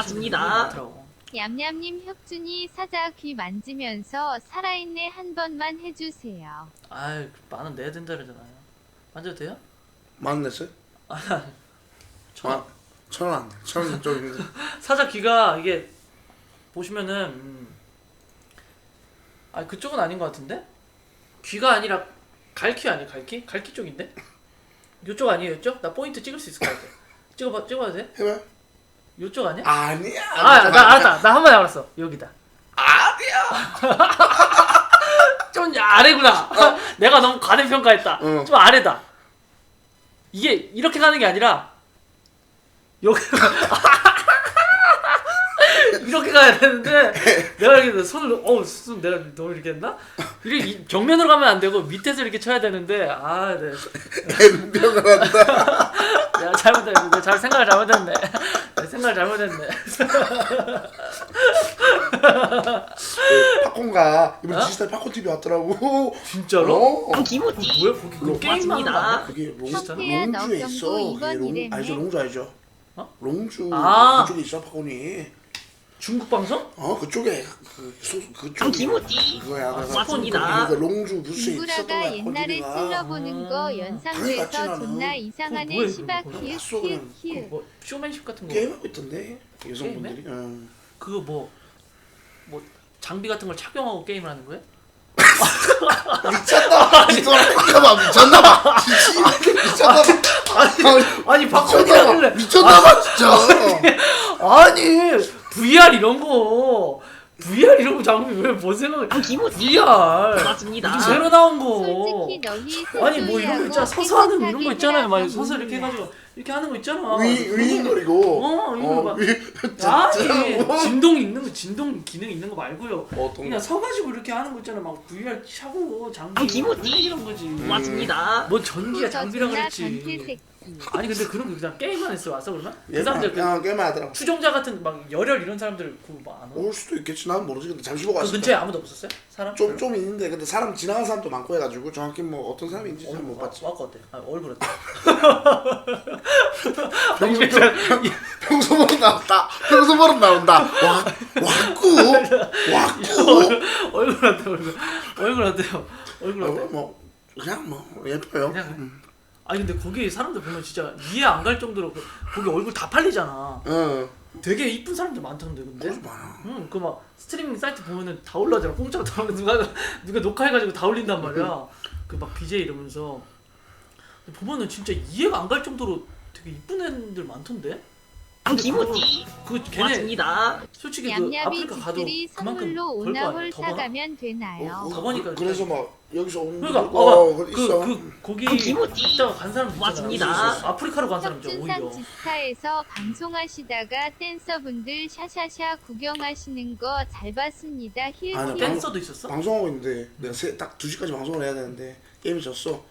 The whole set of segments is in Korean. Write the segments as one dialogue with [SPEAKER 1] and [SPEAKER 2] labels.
[SPEAKER 1] 맞습니다.
[SPEAKER 2] 얌얌님 혁준이 사자 귀 만지면서 살아있네 한 번만 해주세요.
[SPEAKER 1] 아이 만원 내야 된다잖아요. 만져도 돼요?
[SPEAKER 3] 만원 냈어요? 천원 안 돼. 천원 좀 힘들어.
[SPEAKER 1] 사자 귀가 이게 보시면은 아 그쪽은 아닌 것 같은데? 귀가 아니라 갈퀴 아니에요? 갈퀴? 갈퀴 쪽인데? 요쪽 아니에요? 요쪽? 나 포인트 찍을 수 있을 것 같아. 찍어봐도 돼?
[SPEAKER 3] 해봐요.
[SPEAKER 1] 요쪽 아니야?
[SPEAKER 3] 아니야.
[SPEAKER 1] 아 나 알았다. 나 한 번 알았어. 여기다.
[SPEAKER 3] 아니야.
[SPEAKER 1] 좀 아래구나. 내가 너무 과대평가했다. 좀 아래다. 이게 이렇게 가는 게 아니라 여기 이렇게 가야 되는데 내가 이렇게 손을 손 내가 너무 이렇게 했나? 이렇게 정면으로 가면 안 되고 밑에서 이렇게 쳐야 되는데 네.
[SPEAKER 3] 엠병을 한다.
[SPEAKER 1] 내가 잘못했네. 내가 생각을 잘못했네. 내 생각을 잘못했네.
[SPEAKER 3] 팝콘가 이번 디지털 팝콘 TV 왔더라고.
[SPEAKER 1] 진짜로?
[SPEAKER 3] 기모찌.
[SPEAKER 1] 뭐야 거기 그 게임 하는 거 아니야?
[SPEAKER 3] 그게
[SPEAKER 2] 성태야, 너
[SPEAKER 3] 롱주에 있어.
[SPEAKER 2] 경고
[SPEAKER 3] 그게
[SPEAKER 2] 이번 이랬네.
[SPEAKER 3] 알죠? 롱주 알죠? 롱주
[SPEAKER 1] 아.
[SPEAKER 3] 그쪽에 있어 팝콘이.
[SPEAKER 1] 중국 방송?
[SPEAKER 3] 그쪽에 그쪽에
[SPEAKER 1] 기모찌.
[SPEAKER 3] 그거야.
[SPEAKER 1] 맞습니다.
[SPEAKER 3] 그 롱주 부스에 있었던
[SPEAKER 2] 빙구라가
[SPEAKER 3] 거야.
[SPEAKER 2] 옛날에 찔러보는 거 연상돼서
[SPEAKER 3] 당연히
[SPEAKER 2] 존나
[SPEAKER 3] 맞지,
[SPEAKER 2] 이상하네
[SPEAKER 1] 뭐야,
[SPEAKER 2] 시바
[SPEAKER 1] 그거.
[SPEAKER 2] 키읔
[SPEAKER 3] 봤어,
[SPEAKER 2] 키읔
[SPEAKER 3] 그냥.
[SPEAKER 2] 키읔.
[SPEAKER 1] 뭐 쇼맨십 같은 거
[SPEAKER 3] 게임하고 있던데 여성분들이.
[SPEAKER 1] 그거 뭐 장비 같은 걸 착용하고 게임을 하는 거예요?
[SPEAKER 3] 미쳤나봐. 미쳤나봐. 미쳤나봐.
[SPEAKER 1] 아니 바꿔달래.
[SPEAKER 3] 미쳤나봐 진짜.
[SPEAKER 1] 아니 VR 이런 거 장비 왜 뭔 생각을? VR
[SPEAKER 4] 맞습니다.
[SPEAKER 1] 요즘 새로 나온 거.
[SPEAKER 2] 솔직히 너희
[SPEAKER 1] 아니 뭐 이런 거 있잖아. 서서 하는 이런 거 있잖아요. 막 서서 이렇게 해가지고 이렇게 하는 거 있잖아.
[SPEAKER 3] 위인거리고.
[SPEAKER 1] 이거 막 아니 진동 있는 거 진동 기능 있는 거 말고요. 그냥 서가지고 이렇게 하는 거 있잖아. 막 VR 차고 장비 이런 거지.
[SPEAKER 4] 맞습니다.
[SPEAKER 1] 뭐 전기야 장비라 그랬지.
[SPEAKER 2] 전태색.
[SPEAKER 1] 아니 근데 그런 거 그냥 게임만 했어 왔어 그러면? 그
[SPEAKER 3] 얘만
[SPEAKER 1] 사람들
[SPEAKER 3] 게임만 하더라고.
[SPEAKER 1] 추종자 같은 막 열혈 이런 사람들 그뭐안 와?
[SPEAKER 3] 올 수도 있겠지. 난 모르지. 근데 잠시 보고
[SPEAKER 1] 그
[SPEAKER 3] 왔어.
[SPEAKER 1] 근처에 아무도 없었어요? 사람?
[SPEAKER 3] 좀 있는데 근데 사람 지나간 사람도 많고 해가지고 정확히 뭐 어떤 사람인지 잘 못 봤지.
[SPEAKER 1] 와까 어때? 얼굴 어때?
[SPEAKER 3] 평소보다 나온다. 평소보다 나온다. 왔고.
[SPEAKER 1] 얼굴 어때? 얼굴 어때요? 얼굴 어때?
[SPEAKER 3] 뭐 그냥 뭐 예뻐요.
[SPEAKER 1] 그냥 아니 근데 거기 사람들 보면 진짜 이해 안 갈 정도로 거기 얼굴 다 팔리잖아. 되게 이쁜 사람들 많던데 근데.
[SPEAKER 3] 그렇지 많아.
[SPEAKER 1] 그 막 스트리밍 사이트 보면은 다 올라오잖아. 공짜로 다 올라 누가 녹화해가지고 다 올린단 말이야. 그 막 BJ 이러면서 보면은 진짜 이해가 안 갈 정도로 되게 이쁜 애들 많던데.
[SPEAKER 4] 기모찌.
[SPEAKER 1] 그 걔네
[SPEAKER 4] 맞습니다.
[SPEAKER 1] 솔직히 그
[SPEAKER 2] 얌얌이
[SPEAKER 1] 아프리카 가도
[SPEAKER 2] 집들이
[SPEAKER 1] 그만큼
[SPEAKER 2] 선물로
[SPEAKER 1] 벌 거 아니야?
[SPEAKER 2] 오나홀
[SPEAKER 1] 더 벌어?
[SPEAKER 2] 사가면 되나요?
[SPEAKER 1] 더 보니까
[SPEAKER 3] 그래서 막 여기서 오는
[SPEAKER 1] 그러니까
[SPEAKER 3] 거 있어.
[SPEAKER 1] 거기
[SPEAKER 4] 기모찌.
[SPEAKER 1] 있다가 간 사람 있잖아.
[SPEAKER 4] 맞습니다.
[SPEAKER 1] 아프리카로 간 사람 있잖아
[SPEAKER 2] 혁준상
[SPEAKER 1] 오히려.
[SPEAKER 2] 지스타에서 방송하시다가 댄서분들 샤샤샤 구경하시는 거 잘 봤습니다.
[SPEAKER 3] 아니,
[SPEAKER 2] 힐힐.
[SPEAKER 1] 댄서도 있었어?
[SPEAKER 3] 방송하고 있는데 내가 딱 2시까지 방송을 해야 되는데 게임이 졌어.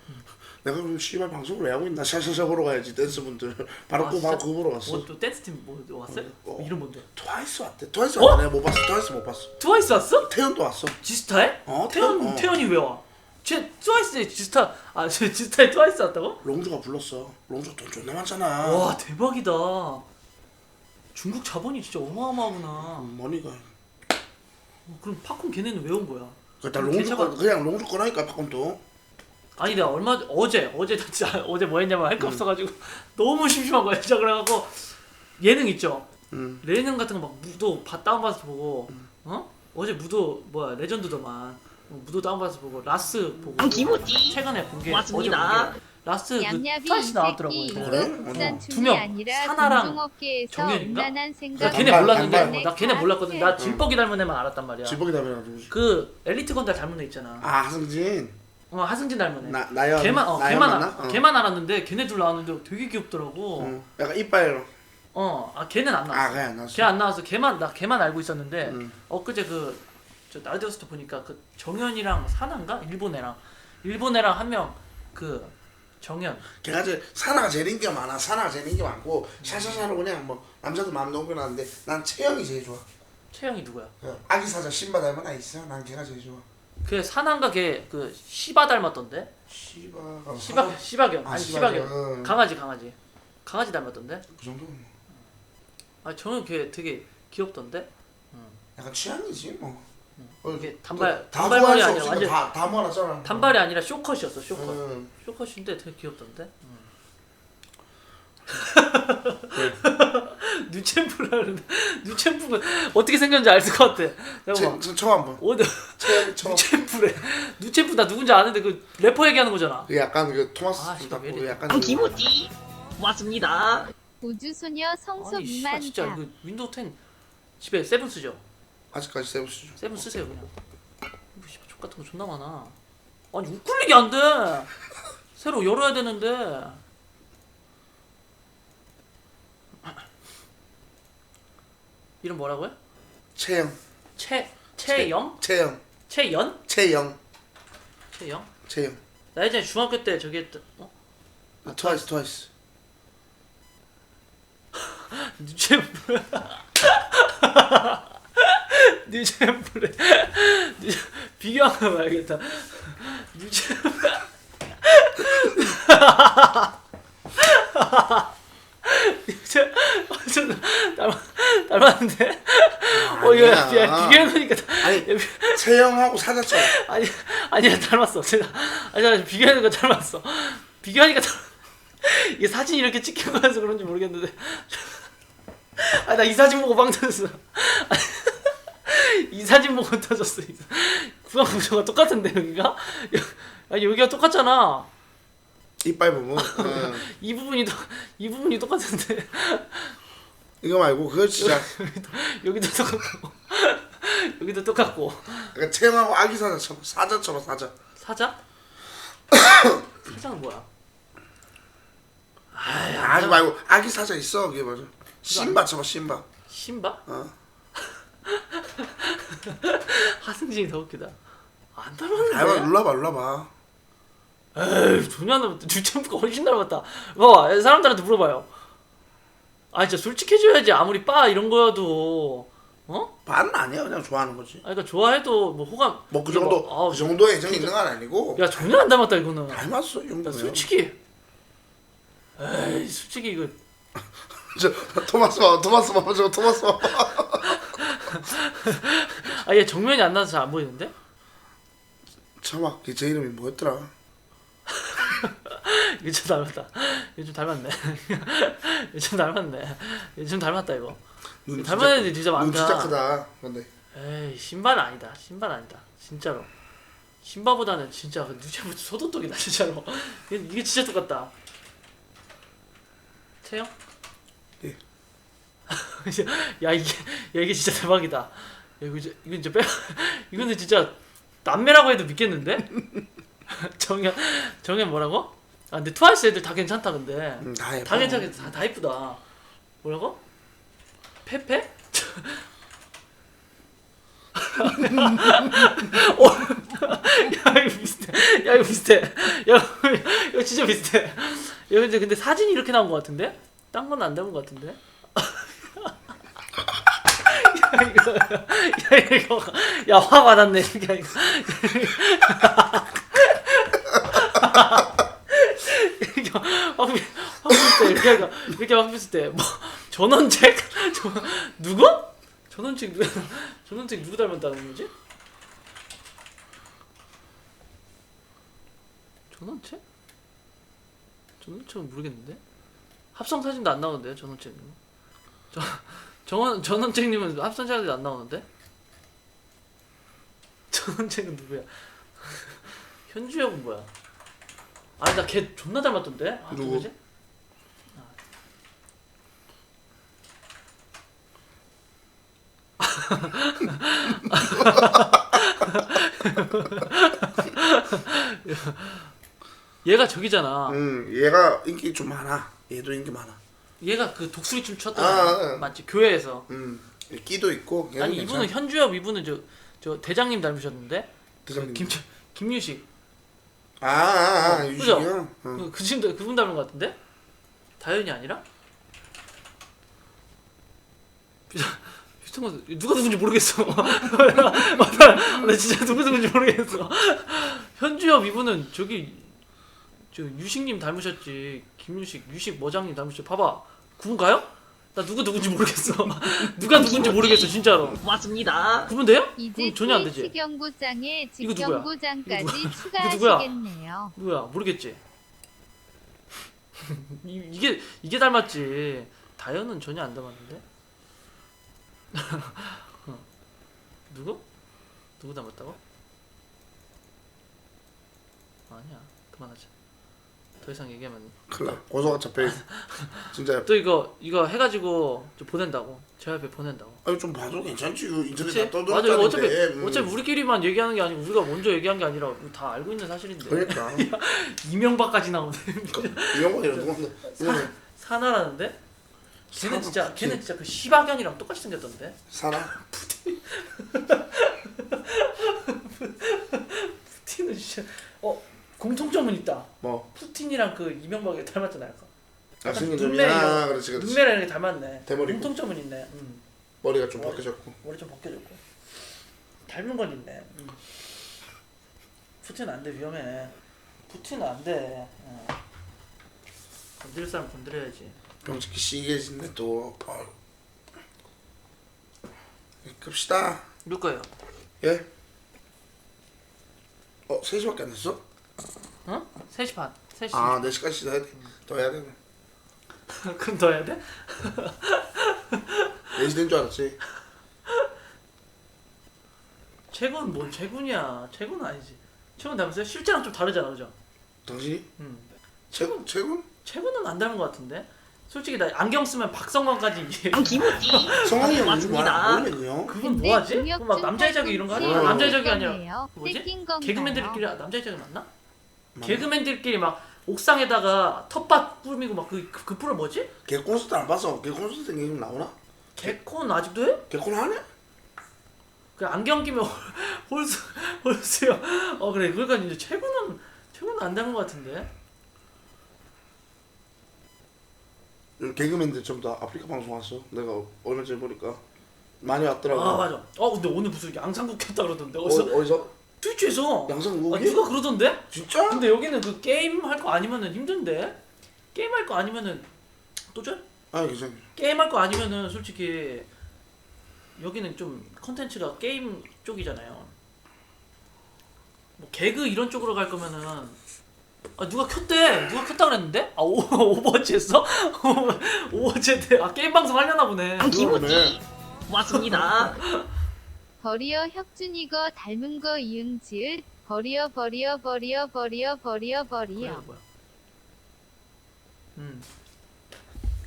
[SPEAKER 3] 내가 그럼 씨발 방송을 왜 하고 있나? 샤샤샤 보러 가야지 댄스분들. 바로
[SPEAKER 1] 진짜?
[SPEAKER 3] 그거 보러 갔어.
[SPEAKER 1] 뭐 또 댄스 팀 뭐 왔어요? 이름 뭔데?
[SPEAKER 3] 트와이스 왔대. 트와이스 왔대. 내가 못 봤어. 트와이스 못 봤어.
[SPEAKER 1] 트와이스 왔어?
[SPEAKER 3] 태연도 왔어.
[SPEAKER 1] 지스타에?
[SPEAKER 3] 태연.
[SPEAKER 1] 태연이 왜 와? 쟤 트와이스에 지스타 쟤 지스타에 트와이스 왔다고?
[SPEAKER 3] 롱주가 불렀어. 롱주가 돈 존나 많잖아.
[SPEAKER 1] 와 대박이다. 중국 자본이 진짜 어마어마하구나.
[SPEAKER 3] 머니가.
[SPEAKER 1] 그럼 팝콘 걔네는 왜 온 거야?
[SPEAKER 3] 그러니까
[SPEAKER 1] 그럼
[SPEAKER 3] 롱주
[SPEAKER 1] 걔네가-
[SPEAKER 3] 그냥 롱주 거라니까 팝콘도.
[SPEAKER 1] 아니 내가 어제 진짜 어제 뭐 했냐면 할 거 없어가지고 너무 심심한 거야 진짜. 그래갖고 예능 있죠. 예능 같은 거 막 무도 다운받아서 보고 어제 무도 레전드더만 무도 다운받아서 보고 라스 보고
[SPEAKER 4] 기모찌.
[SPEAKER 1] 최근에 본 게
[SPEAKER 4] 맞습니다.
[SPEAKER 1] 어제 본 게 라스 그
[SPEAKER 2] 얌얌이
[SPEAKER 1] 트와이스
[SPEAKER 2] 이
[SPEAKER 1] 나왔더라고요.
[SPEAKER 2] 새끼
[SPEAKER 3] 그래?
[SPEAKER 2] 이거 국산
[SPEAKER 1] 두
[SPEAKER 2] 춤이
[SPEAKER 1] 명.
[SPEAKER 2] 아니라
[SPEAKER 1] 사나랑
[SPEAKER 2] 공중업계에서
[SPEAKER 1] 정연인가?
[SPEAKER 2] 음란한
[SPEAKER 1] 나
[SPEAKER 2] 생각.
[SPEAKER 1] 걔네
[SPEAKER 3] 양발,
[SPEAKER 1] 몰랐는데
[SPEAKER 3] 양발.
[SPEAKER 1] 나 걔네 몰랐거든. 나 질뻑이 닮은 애만 알았단 말이야.
[SPEAKER 3] 지복이 다음에 누구지?
[SPEAKER 1] 그 엘리트 건달 닮은 애 있잖아.
[SPEAKER 3] 하승진.
[SPEAKER 1] 하승진 닮은 애.
[SPEAKER 3] 나연.
[SPEAKER 1] 걔만
[SPEAKER 3] 나연 맞나?
[SPEAKER 1] 걔만 알았는데 걔네 둘 나왔는데 되게 귀엽더라고.
[SPEAKER 3] 약간 이빨.
[SPEAKER 1] 걔는 안 나왔어.
[SPEAKER 3] 그래 안 나왔어.
[SPEAKER 1] 걔 안 나와서 걔만 알고 있었는데 엊그제 저 라디오스타 보니까 그 정연이랑 사나인가 일본 애랑 한 명 그 정연.
[SPEAKER 3] 걔가 이제 사나가 제일 인기가 많아. 사나가 제일 인기 많고 샤샤샤로 그냥 뭐 남자들 마음 너무 편한데 난 채영이 제일 좋아.
[SPEAKER 1] 채영이 누구야?
[SPEAKER 3] 아기 사자 신바 닮은 아 있어. 난 걔가 제일 좋아.
[SPEAKER 1] 그 사나인가 걔 그 시바 닮았던데? 시바견 아니 시바견. 강아지 닮았던데?
[SPEAKER 3] 그 정도는 뭐.
[SPEAKER 1] 아 저는 걔 되게 귀엽던데.
[SPEAKER 3] 약간 취향이지 뭐.
[SPEAKER 1] 이게
[SPEAKER 3] 다
[SPEAKER 1] 단발머리
[SPEAKER 3] 구할 수
[SPEAKER 1] 아니라
[SPEAKER 3] 없으니까
[SPEAKER 1] 완전
[SPEAKER 3] 다 모아놨잖아.
[SPEAKER 1] 단발이 아니라 쇼컷이었어 쇼컷.
[SPEAKER 3] 음.
[SPEAKER 1] 쇼컷인데 되게 귀엽던데. 뉴챔프라는 뉴챔프가 어떻게 생겼는지 알 것 같아. 잠깐만.
[SPEAKER 3] 처음 한번. 처음.
[SPEAKER 1] 뉴챔프래. 뉴챔프 나 누군지 아는데 그 래퍼 얘기하는 거잖아.
[SPEAKER 3] 그 약간 그 토마스
[SPEAKER 1] 아, 진짜 왜 이래.
[SPEAKER 3] 약간
[SPEAKER 4] 김호띠 왔습니다.
[SPEAKER 2] 우주소녀 성소
[SPEAKER 1] 아니 씨발 진짜
[SPEAKER 2] 미만다.
[SPEAKER 1] 그 윈도우 10 집에 세븐 쓰죠?
[SPEAKER 3] 아직까지 세븐 쓰죠.
[SPEAKER 1] 세븐 쓰세요 그냥. 뭐 씨발 족 같은 거 존나 많아. 아니 우클릭이 안 돼. 새로 열어야 되는데. 이름 뭐라고요?
[SPEAKER 3] 채영.
[SPEAKER 1] 채영?
[SPEAKER 3] 채영.
[SPEAKER 1] 채연?
[SPEAKER 3] 채영.
[SPEAKER 1] 채영?
[SPEAKER 3] 채영.
[SPEAKER 1] 나 예전에 중학교 때 저기 했던
[SPEAKER 3] 트와이스.
[SPEAKER 1] 뉴챔프 뉴챔프래. 비교한 거 봐야겠다. 뉴챔프 닮았는데? 이거
[SPEAKER 3] 아니야.
[SPEAKER 1] 비교해놓으니까
[SPEAKER 3] 아니 채영하고 사자처럼.
[SPEAKER 1] 아니야 닮았어. 아니 비교하니까 닮았어. 비교하니까 이게 사진 이렇게 찍힌 거라서 그런지 모르겠는데. 나 이 사진 보고 빵 터졌어. 이 사진 보고 터졌어. 구강 구조가 똑같은데 여기가? 아니 여기가 똑같잖아.
[SPEAKER 3] 이빨 부분.
[SPEAKER 1] 이 부분이 똑같은데.
[SPEAKER 3] 이거 말고 그거 진짜
[SPEAKER 1] 여기도 똑같고 여기도 똑같고.
[SPEAKER 3] 약간 채영하고 아기 사자처럼 사자.
[SPEAKER 1] 사자? 사자는 뭐야?
[SPEAKER 3] 아기 말고 아기 사자 있어. 그게 맞아. 심바 쳐봐 심바.
[SPEAKER 1] 신바? 하승진이 더 웃기다. 안 닮았는데?
[SPEAKER 3] 닮아 눌러봐.
[SPEAKER 1] 에이 전혀 안 닮았다. 뉴챔프가 훨씬 닮았다. 봐봐 사람들한테 물어봐요. 진짜 솔직해줘야지. 아무리 빠 이런 거여도
[SPEAKER 3] 반은 아니야. 그냥 좋아하는 거지.
[SPEAKER 1] 그러니까 좋아해도 뭐 호감.
[SPEAKER 3] 뭐 그
[SPEAKER 1] 이게
[SPEAKER 3] 정도
[SPEAKER 1] 뭐,
[SPEAKER 3] 그 정도의 애정이 있는 건 아니고.
[SPEAKER 1] 야 전혀 안 닮았다 이거는.
[SPEAKER 3] 닮았어 이
[SPEAKER 1] 야,
[SPEAKER 3] 정도면.
[SPEAKER 1] 솔직히. 에이 솔직히 이거.
[SPEAKER 3] 저 토마스 봐. 저거 토마스 봐.
[SPEAKER 1] 얘 정면이 안 나서 잘 안 보이는데?
[SPEAKER 3] 참아. 걔 이름이 뭐였더라?
[SPEAKER 1] 이거 좀 닮았다. 이거 좀 닮았네. 이거 좀 닮았네. 이거 좀 닮았다 이거. 닮은 애들이 진짜 많다.
[SPEAKER 3] 눈 진짜 크다. 근데
[SPEAKER 1] 에이 신바는 아니다. 신바는 아니다. 진짜로. 신바보다는 진짜 그 뉴체부터 소도독이다 진짜로. 이게 진짜 똑같다. 채영?
[SPEAKER 3] 예.
[SPEAKER 1] 야 이게 진짜 대박이다. 야, 이거 이제 이거는 진짜 남매라고 해도 믿겠는데? 정현 뭐라고? 근데 트와이스 애들 다 괜찮다 근데.
[SPEAKER 3] 다 예뻐.
[SPEAKER 1] 다 괜찮겠다. 다 이쁘다. 뭐라고? 페페? 야 이거 비슷해. 야 이거 비슷해. 야 이거 진짜 비슷해. 야 근데 사진이 이렇게 나온 것 같은데? 딴 건 안 닮은 것 같은데? 야 화 받았네. 이렇게 막 비슷해. 뭐 전원책? 누구? 전원책 누구 닮았다는 거지? 전원책? 전원책은 모르겠는데. 합성 사진도 안 나오는데요, 전원책님. 전원책님은 합성 사진도 안 나오는데. 전원책은 누구야? 현주혁은 뭐야? 나 걔 존나 닮았던데?
[SPEAKER 3] 누구?
[SPEAKER 1] 누구지? 얘가 저기잖아.
[SPEAKER 3] 얘가 인기 좀 많아. 얘도 인기 많아.
[SPEAKER 1] 얘가 그 독수리 춤 췄던 맞지? 교회에서.
[SPEAKER 3] 끼도 있고.
[SPEAKER 1] 아니 이분은 현주엽 이분은 저 대장님 닮으셨는데.
[SPEAKER 3] 대장님.
[SPEAKER 1] 김유식.
[SPEAKER 3] 유식이요.
[SPEAKER 1] 그분 닮은 것 같은데? 다현이 아니라? 비슷한 거 누가 누군지 모르겠어. 나 진짜 누구 누군지 모르겠어. 현주엽 이분은 저기 저 유식님 닮으셨지. 김유식 유식 머장님 닮으셨지. 봐봐 그분가요? 나 누군지 모르겠어. 누가 누군지 모르겠어 진짜로.
[SPEAKER 4] 맞습니다.
[SPEAKER 1] 구분돼요?
[SPEAKER 2] 이제
[SPEAKER 1] 전혀 안 되지.
[SPEAKER 2] 트위치 경고장에
[SPEAKER 1] 이거 누구야?
[SPEAKER 2] 직경고장까지
[SPEAKER 1] 이거 누구야?
[SPEAKER 2] 추가하시겠네요.
[SPEAKER 1] 누구야? 모르겠지. 이게 닮았지. 다현은 전혀 안 닮았는데. 누구? 누구 닮았다고? 아니야. 그만하자. 더 이상 얘기하면
[SPEAKER 3] 큰일 나. 고소가 잡혀. 진짜.
[SPEAKER 1] 또 이거 해가지고 좀 보낸다고. 제 앞에 보낸다고.
[SPEAKER 3] 아니 좀 봐도 괜찮지. 그 인터넷
[SPEAKER 1] 그치?
[SPEAKER 3] 다
[SPEAKER 1] 맞아. 이거
[SPEAKER 3] 떠들었다는데.
[SPEAKER 1] 어차피 우리끼리만 얘기하는 게 아니고 우리가 먼저 얘기한 게 아니라 다 알고 있는 사실인데.
[SPEAKER 3] 그러니까.
[SPEAKER 1] 이명박까지 나오네.
[SPEAKER 3] 이명박이랑 누군데?
[SPEAKER 1] 사나라는데? 걔는
[SPEAKER 3] 사나,
[SPEAKER 1] 진짜 그 시바견이랑 똑같이 생겼던데.
[SPEAKER 3] 사나.
[SPEAKER 1] 푸틴은 진짜 공통점은 있다.
[SPEAKER 3] 뭐.
[SPEAKER 1] 푸틴이랑 그 이명박이 닮았잖아요.
[SPEAKER 3] 생긴
[SPEAKER 1] 눈매
[SPEAKER 3] 점이야.
[SPEAKER 1] 이거.
[SPEAKER 3] 그렇지 그렇지.
[SPEAKER 1] 눈매랑 이렇게 닮았네.
[SPEAKER 3] 대머리.
[SPEAKER 1] 공통점은 있네.
[SPEAKER 3] 머리가 좀 바뀌어졌고.
[SPEAKER 1] 머리 좀 벗겨졌고. 닮은 건 있네. 푸틴은 안 돼. 위험해. 푸틴은 안 돼. 건드릴 사람 건드려야지.
[SPEAKER 3] 병치기 시계진데 또. 급시다.
[SPEAKER 1] 누 거예요?
[SPEAKER 3] 예? 3시밖에 안 됐어?
[SPEAKER 1] 어? 3시 반. 3시.
[SPEAKER 3] 아 4시까지 해야 돼. 더 해야 되네.
[SPEAKER 1] 그럼 더 해야 돼?
[SPEAKER 3] 4시 된 줄 알았지.
[SPEAKER 1] 최군 뭔 최군이야. 최군은 아니지. 최군 닮았어요? 실제랑 좀 다르잖아, 그죠?
[SPEAKER 3] 당신이?
[SPEAKER 1] 음.
[SPEAKER 3] 최군?
[SPEAKER 1] 최군은 안 닮은 것 같은데? 솔직히 나 안경 쓰면 박성광까지 이해.
[SPEAKER 4] 김우지.
[SPEAKER 3] 성황이 형
[SPEAKER 4] 맞습니다.
[SPEAKER 3] 모르겠네요.
[SPEAKER 1] 그건 뭐하지? 그건 막 남자의 적이 이런 거 하지? 남자의 적이 아니라 뭐지?
[SPEAKER 2] 뺏긴 건가요?
[SPEAKER 1] 개그맨들끼리 남자의 적이 맞나?
[SPEAKER 3] 맞나?
[SPEAKER 1] 개그맨들끼리 막 옥상에다가 텃밭 꾸미고 막 그 프로 뭐지?
[SPEAKER 3] 걔 콘서트 안 봤어. 걔 콘서트 얘기 좀 나오나?
[SPEAKER 1] 개콘 아직도 해?
[SPEAKER 3] 걔 콘 하네?
[SPEAKER 1] 그 안경 끼면 홀수요. 그래. 그러니까 이제 최군은 안 닮은 것 같은데.
[SPEAKER 3] 개그맨들 전부 다 아프리카 방송 왔어. 내가 얼마 전에 보니까 많이 왔더라고.
[SPEAKER 1] 아 맞아. 근데 오늘 무슨 양상국 켰다 그러던데. 어디서?
[SPEAKER 3] 어디서?
[SPEAKER 1] 트위치에서.
[SPEAKER 3] 양상국이?
[SPEAKER 1] 누가 그러던데?
[SPEAKER 3] 진짜?
[SPEAKER 1] 근데 여기는 그 게임 할 거 아니면은 힘든데. 게임 할 거 아니면은 또 줘?
[SPEAKER 3] 아니 괜찮아.
[SPEAKER 1] 게임 할 거 아니면은 솔직히 여기는 좀 컨텐츠가 게임 쪽이잖아요. 뭐 개그 이런 쪽으로 갈 거면은 누가 켰대? 누가 켰다 그랬는데? 오버워치 했어? 오버워치 했대. 게임 방송 하려나 보네.
[SPEAKER 4] 김우지. 맞습니다.
[SPEAKER 2] 버리어 혁준이거 닮은 거 이응 지읒 버리어
[SPEAKER 1] 뭐야.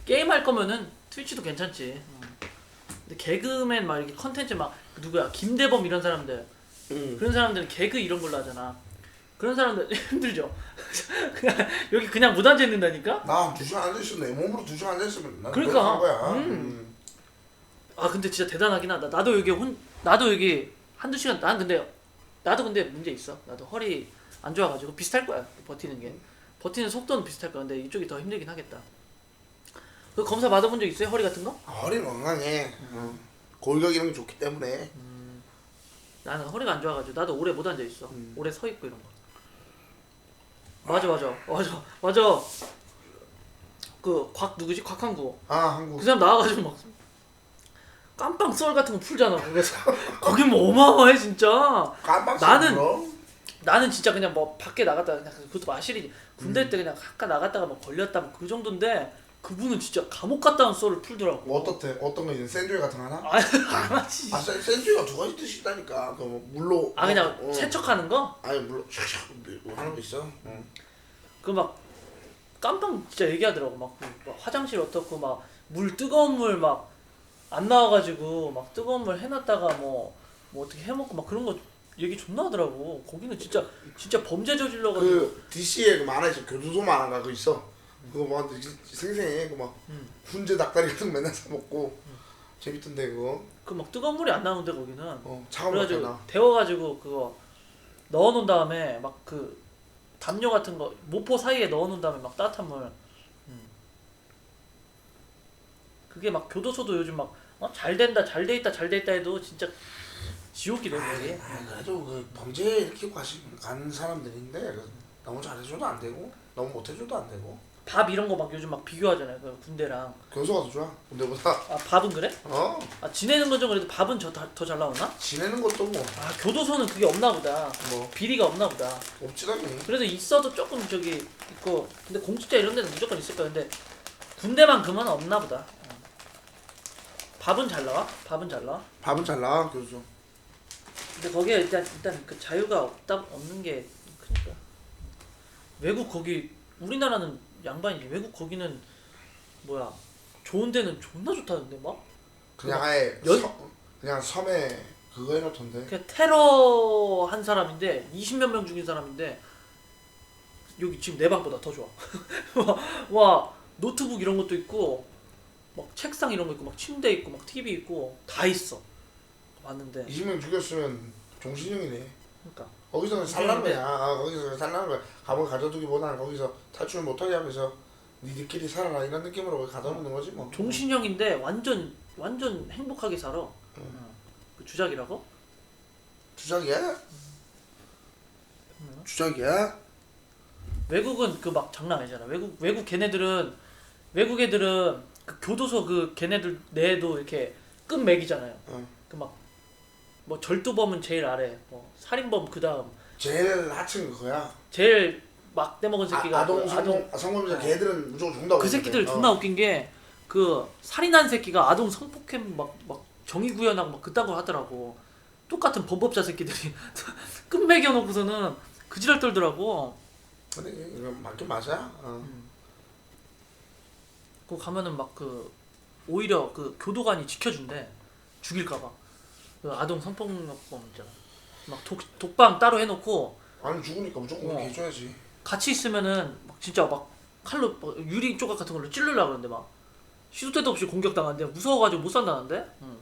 [SPEAKER 1] 게임 할 거면은 트위치도 괜찮지. 근데 개그맨 막 이렇게 컨텐츠 막 누구야 김대범 이런 사람들 그런 사람들은 개그 이런 걸로 하잖아. 그런 사람들 힘들죠. 그냥 여기 그냥 못 앉아 있는다니까.
[SPEAKER 3] 나 2시간 앉아있으면 내 몸으로 2시간 앉아있으면 난
[SPEAKER 1] 그러니까.
[SPEAKER 3] 노력한 거야.
[SPEAKER 1] 근데 진짜 대단하긴 하다. 나도 여기 한두 시간 나도 근데 문제 있어. 나도 허리 안 좋아가지고 비슷할 거야. 버티는 속도는 비슷할 거야. 근데 이쪽이 더 힘들긴 하겠다. 그 검사 받아본 적 있어요? 허리 같은 거?
[SPEAKER 3] 허리는 건강해. 골격 이런 게 좋기 때문에.
[SPEAKER 1] 나는 허리가 안 좋아가지고 나도 오래 못 앉아 있어. 오래 서 있고 이런 거. 맞아. 그 누구지? 곽한구.
[SPEAKER 3] 한국.
[SPEAKER 1] 그 사람 나와가지고 막 깜빵 썰 같은 거 풀잖아. 거기서 거기 뭐 어마어마해 진짜.
[SPEAKER 3] 깜빡
[SPEAKER 1] 나는 진짜 그냥 뭐 밖에 나갔다 그냥 그것도 마실이지. 군대 때 그냥 잠깐 나갔다가 뭐 걸렸다 뭐 그 정도인데 그분은 진짜 감옥 갔다 온 썰을 풀더라고.
[SPEAKER 3] 뭐 어떤 거 있는 샌드위치 같은 거 하나?
[SPEAKER 1] 안 하지.
[SPEAKER 3] 샌드위치가 두 가지 뜻이 있다니까. 그 물로.
[SPEAKER 1] 그냥 세척하는 거?
[SPEAKER 3] 아니 물로 샥샥 하는 거 있어.
[SPEAKER 1] 그 막 깜빵 진짜 얘기하더라고. 막 화장실 어떻고 막 물 뜨거운 물 막 안 나와가지고 막 뜨거운 물 해놨다가 뭐 어떻게 해먹고 막 그런 거 얘기 존나 하더라고. 거기는 진짜 범죄 저질러가지고.
[SPEAKER 3] 그 DC에 그 만화 있어. 교도소 만화가 그 있어. 그거 막 생생해. 그막 훈제 닭다리 같은 거 맨날 사 먹고 재밌던데 그거.
[SPEAKER 1] 그 막 뜨거운 물이 안 나오는데 거기는.
[SPEAKER 3] 차가운
[SPEAKER 1] 그래가지고
[SPEAKER 3] 거잖아.
[SPEAKER 1] 데워가지고 그거 넣어놓은 다음에 막 그 담요 같은 거 모포 사이에 넣어놓은 다음에 막 따뜻한 물. 그게 막 교도소도 요즘 막 잘 된다 잘 돼 있다 해도 진짜 지옥이래 거기.
[SPEAKER 3] 그래도 그 범죄 일으키고 간 사람들인데 너무 잘해줘도 안 되고 너무 못해줘도 안 되고.
[SPEAKER 1] 밥 이런 거 막 요즘 막 비교하잖아요. 그 군대랑.
[SPEAKER 3] 교수가 더 좋아. 군대보다.
[SPEAKER 1] 아 밥은 그래?
[SPEAKER 3] 어.
[SPEAKER 1] 아 지내는 건 좀 그래도 밥은 더 잘 나오나?
[SPEAKER 3] 지내는 것도 뭐
[SPEAKER 1] 아 교도소는 그게 없나 보다.
[SPEAKER 3] 뭐
[SPEAKER 1] 비리가 없나 보다.
[SPEAKER 3] 없지라니.
[SPEAKER 1] 그래도 있어도 조금 저기 있고 근데 공직자 이런 데는 무조건 있을 거야. 근데 군대만큼은 없나 보다. 밥은 잘 나와? 밥은 잘 나와?
[SPEAKER 3] 밥은 잘 나와 교수.
[SPEAKER 1] 근데 거기에 일단 그 자유가 없는 게 크니까. 외국 거기 우리나라는 양반이지. 외국 거기는 뭐야 좋은 데는 존나 좋다던데 막.
[SPEAKER 3] 그냥 아예 그냥 섬에 그거 해놓던데.
[SPEAKER 1] 그냥 테러 한 사람인데 20몇 명 죽인 사람인데 여기 지금 내 방보다 더 좋아. 와 노트북 이런 것도 있고 막 책상 이런 거 있고 막 침대 있고 막 TV 있고 다 있어. 봤는데
[SPEAKER 3] 20명 죽였으면 종신형이네.
[SPEAKER 1] 그러니까
[SPEAKER 3] 거기서는 살라는
[SPEAKER 1] 근데-
[SPEAKER 3] 거야. 거기서 살라는 거야. 감옥 가둬두기보다는 거기서 탈출 못하게 하면서 니들끼리 살아라 이런 느낌으로 가둬놓는 거지 뭐.
[SPEAKER 1] 종신형인데 완전 행복하게 살아. 그 주작이라고?
[SPEAKER 3] 주작이야? 주작이야?
[SPEAKER 1] 외국은 그 막 장난 아니잖아. 외국 걔네들은 외국 애들은 그 교도소 그 걔네들 내에도 이렇게 끈 매기잖아요. 그 막 뭐 절도범은 제일 아래, 뭐 살인범 그 다음,
[SPEAKER 3] 제일 하층 그거야.
[SPEAKER 1] 제일 막 떼먹은 새끼가
[SPEAKER 3] 아동
[SPEAKER 1] 그
[SPEAKER 3] 성범죄 걔들은 무조건 죽는다고.
[SPEAKER 1] 그 새끼들
[SPEAKER 3] 그러는데.
[SPEAKER 1] 존나 웃긴 게 그 살인한 새끼가 아동 성폭행 막 정의 구현하고 막 그딴 걸 하더라고. 똑같은 범법자 새끼들이 끈 매겨놓고서는 그 지랄 떨더라고.
[SPEAKER 3] 근데 이거 맞긴 맞아.
[SPEAKER 1] 그 가면은 막 그 오히려 그 교도관이 지켜준대. 죽일까봐. 그 아동 성폭력범 있잖아. 막 독방 따로 해놓고
[SPEAKER 3] 아니 죽으니까 무조건 그렇게 해줘야지.
[SPEAKER 1] 같이 있으면은 막 진짜 막 칼로 막 유리 조각 같은 걸로 찌르려고 그러는데 막 시도 때도 없이 공격당하는데 무서워가지고 못 산다는데? 응.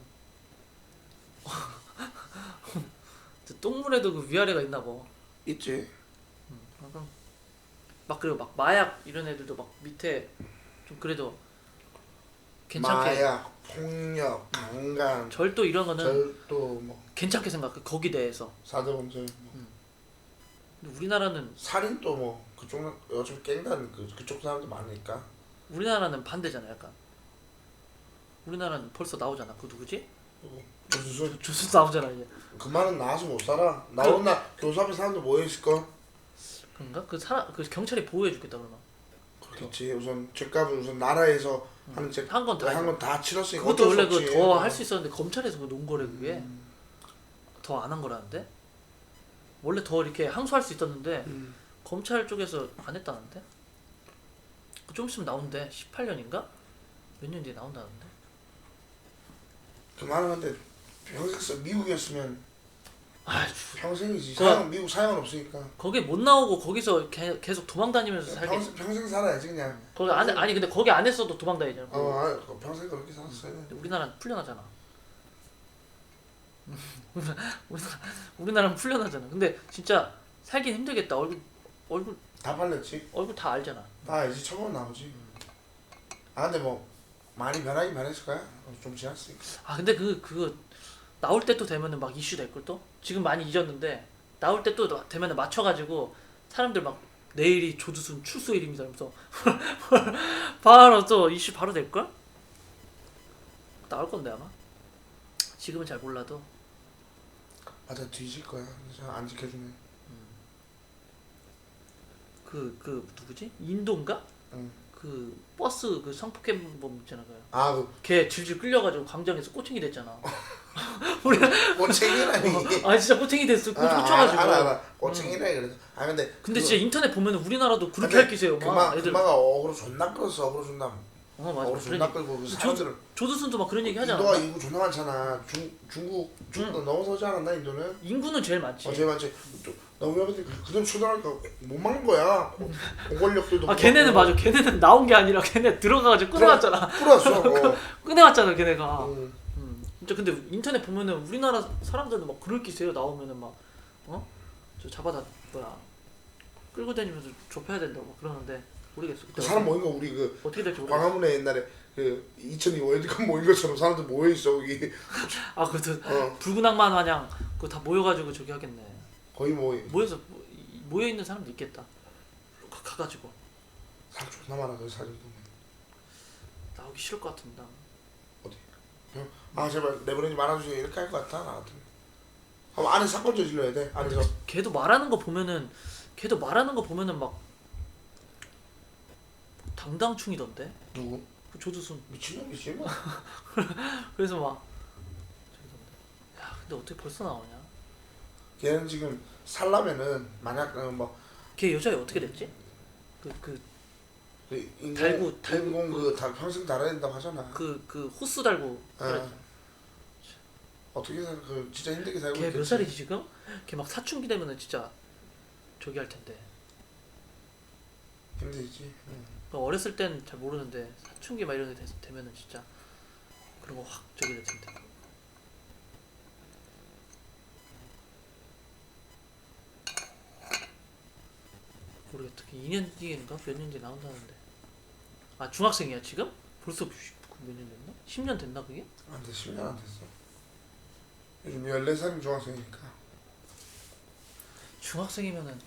[SPEAKER 1] 똥물에도 그 위아래가 있나 봐.
[SPEAKER 3] 있지.
[SPEAKER 1] 막 그리고 막 마약 이런 애들도 막 밑에 좀 그래도 괜찮게
[SPEAKER 3] 마약, 폭력, 강간,
[SPEAKER 1] 절도 이런 거는
[SPEAKER 3] 절도 뭐
[SPEAKER 1] 괜찮게 생각해. 거기 대해서.
[SPEAKER 3] 사대범죄,
[SPEAKER 1] 근데 우리나라는
[SPEAKER 3] 살인도 뭐 그쪽 요즘 깽단 그쪽 사람들 많으니까.
[SPEAKER 1] 우리나라는 반대잖아. 약간 우리나라는 벌써 나오잖아. 그 누구지?
[SPEAKER 3] 무슨
[SPEAKER 1] 조수 나오잖아 이제.
[SPEAKER 3] 그 말은 나와서 못 살아. 나오는 날 교수 앞에 사람들 모여 있을 걸.
[SPEAKER 1] 그런가? 그 경찰이 보호해 주겠다 그러나.
[SPEAKER 3] 그렇겠지. 우선 죄값은 우선 나라에서 하는 죄
[SPEAKER 1] 한 건 다.
[SPEAKER 3] 한 건 다 치렀으니까.
[SPEAKER 1] 그것도
[SPEAKER 3] 어쩔 수
[SPEAKER 1] 원래
[SPEAKER 3] 없지.
[SPEAKER 1] 그 더 할 수 있었는데 검찰에서 그논 거래 그게. 더 안 한 거라는데? 원래 더 이렇게 항소할 수 있었는데 검찰 쪽에서 안 했다는데? 좀 있으면 나온대. 18년인가? 몇 년 뒤에 나온다는데?
[SPEAKER 3] 그 말은 근데 평생 미국이었으면
[SPEAKER 1] 아,
[SPEAKER 3] 평생이지.
[SPEAKER 1] 그-
[SPEAKER 3] 미국 사형은 없으니까.
[SPEAKER 1] 거기 못 나오고 거기서 계속 도망 다니면서 살겠지.
[SPEAKER 3] 평생 살아야지 그냥.
[SPEAKER 1] 거기 안 아니 근데 거기 안 했어도 도망 다니잖아.
[SPEAKER 3] 평생 그렇게 살았어요.
[SPEAKER 1] 근데 우리나라는 풀려나잖아. 우리나라는 풀려나잖아. 근데 진짜 살긴 힘들겠다. 얼굴
[SPEAKER 3] 다 팔렸지.
[SPEAKER 1] 다 알잖아.
[SPEAKER 3] 다 이제 처벌 나오지. 근데 뭐 많이 변하긴 변했을 거야. 좀 지났으니까.
[SPEAKER 1] 아 근데 그거 나올 때 또 되면은 막 이슈 될 걸 또? 지금 많이 잊었는데 나올 때 또 되면은 맞춰가지고 사람들 막 내일이 조두순 출소일입니다 이러면서 바로 또 이슈 바로 될 걸? 나올 건데 아마. 지금은 잘 몰라도.
[SPEAKER 3] 맞아 뒤질 거야. 진짜 안 지켜주면.
[SPEAKER 1] 그 누구지? 인도인가?
[SPEAKER 3] 응.
[SPEAKER 1] 그 버스 그 성폭행범 있잖아.
[SPEAKER 3] 그
[SPEAKER 1] 걔 질질 끌려가지고 광장에서 꼬챙이 됐잖아.
[SPEAKER 3] 꼬챙이라니.
[SPEAKER 1] 아 진짜 꼬챙이 됐어. 꽂혀가지고.
[SPEAKER 3] 알아. 꼬챙이라 그래서. 근데
[SPEAKER 1] 근데 진짜 인터넷 보면은 우리나라도 그렇게
[SPEAKER 3] 근데
[SPEAKER 1] 할 기세요. 막 애들.
[SPEAKER 3] 그마가 어그로 존나 끌었어. 어그로 존나.
[SPEAKER 1] 맞아.
[SPEAKER 3] 어그로 존나 끌고 그 사람들은
[SPEAKER 1] 조두순도 막 그런 얘기 하잖아.
[SPEAKER 3] 인도가 인구 존나 많잖아. 중국 넘어서지 않았나 인도는?
[SPEAKER 1] 인구는 제일 많지.
[SPEAKER 3] 제일 많지. 너무 많은데 그대로 초등학교 못 막는 거야. 공권력들도.
[SPEAKER 1] 아 걔네는 맞아. 걔네는 나온 게 아니라 걔네 들어가가지고 끊어왔잖아.
[SPEAKER 3] 끌었어.
[SPEAKER 1] 끊어왔잖아 걔네가.
[SPEAKER 3] 응.
[SPEAKER 1] 진짜 근데 인터넷 보면은 우리나라 사람들은 막 그럴 기세요. 나오면은 막 저 잡아다 뭐야 끌고 다니면서 좁혀야 된다고 막 그러는데 모르겠어.
[SPEAKER 3] 그 사람 모인 거 우리
[SPEAKER 1] 어떻게 될지 모르겠어.
[SPEAKER 3] 광화문에 옛날에 그 2002 월드컵 모인 것처럼 사람들 모여 있어 거기.
[SPEAKER 1] 아 그래도 붉은 악마 마냥 그거 다 모여가지고 저기 하겠네.
[SPEAKER 3] 거의 뭐
[SPEAKER 1] 모여서 모여 있는 사람도 있겠다. 가가지고
[SPEAKER 3] 사람 존나 많아 그 사진 보면.
[SPEAKER 1] 나오기 싫을 것 같은데.
[SPEAKER 3] 아 제발 내보내지 말아주세요 이렇게 할 것 같아 나 같으면. 그럼 안에 사건 저질러야 돼 안에서.
[SPEAKER 1] 걔도 말하는 거 보면은 막 당당충이던데.
[SPEAKER 3] 누구?
[SPEAKER 1] 그 조두순.
[SPEAKER 3] 미친놈이지 뭐.
[SPEAKER 1] 그래서 막 야 근데 어떻게 벌써 나오냐?
[SPEAKER 3] 걔는 지금 살라면은 만약
[SPEAKER 1] 걔 여자애 어떻게 됐지? 달고
[SPEAKER 3] 인공 그다 평생 달아야 된다고 하잖아.
[SPEAKER 1] 그 호스 달고.
[SPEAKER 3] 어떻게 그 진짜 힘들게 살고
[SPEAKER 1] 걔 몇
[SPEAKER 3] 있겠지.
[SPEAKER 1] 살이지 지금? 걔 막 사춘기 되면은 진짜 저기 할 텐데.
[SPEAKER 3] 힘들지.
[SPEAKER 1] 어렸을 땐 잘 모르는데 사춘기 막 이런 데 되면은 진짜 그런 거 확 저기 될 텐데. 모르겠다. 2년 뒤인가 몇 년 뒤에 나온다는데. 아 중학생이야 지금? 벌써 몇 년 됐나? 10년 됐나 그게?
[SPEAKER 3] 안돼 10년 안 됐어. 요즘 14살이면 중학생이니까.
[SPEAKER 1] 중학생이면은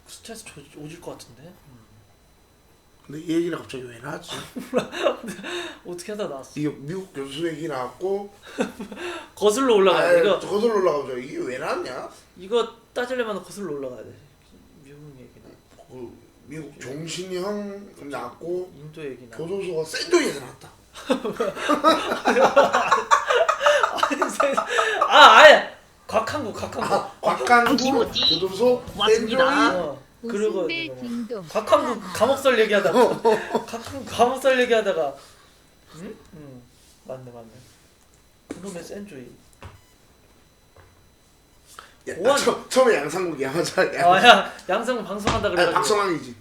[SPEAKER 1] 스트레스 오질 것 같은데.
[SPEAKER 3] 근데 이 얘기는 갑자기 왜 나왔지?
[SPEAKER 1] 어떻게 하다 나왔어?
[SPEAKER 3] 이게 미국 교수 얘기 나왔고
[SPEAKER 1] 거슬러 올라가야 돼. 이거
[SPEAKER 3] 거슬러 올라가보자. 이게 왜 나왔냐?
[SPEAKER 1] 이거 따지려면 거슬러 올라가야 돼. 미국 얘기나
[SPEAKER 3] 그 미국 종신형 나왔고
[SPEAKER 1] 인도 얘기나.
[SPEAKER 3] 교도소가 샌드위치에서 나왔다.
[SPEAKER 1] 아예 곽한국.
[SPEAKER 3] 곽한국
[SPEAKER 4] 김호지
[SPEAKER 3] 교도소
[SPEAKER 4] 왔습니다.
[SPEAKER 3] 샌드위치.
[SPEAKER 1] 그리고
[SPEAKER 2] 오승배 딩동.
[SPEAKER 1] 곽한국 감옥설 얘기하다가 곽한국 감옥설 얘기하다가 응 맞네. 그놈의 센조이. 오한-
[SPEAKER 3] 처음에 양상국이야 맞아.
[SPEAKER 1] 아야 양성은 방송한다
[SPEAKER 3] 아니,
[SPEAKER 1] 그래가지고.
[SPEAKER 3] 박성환이지.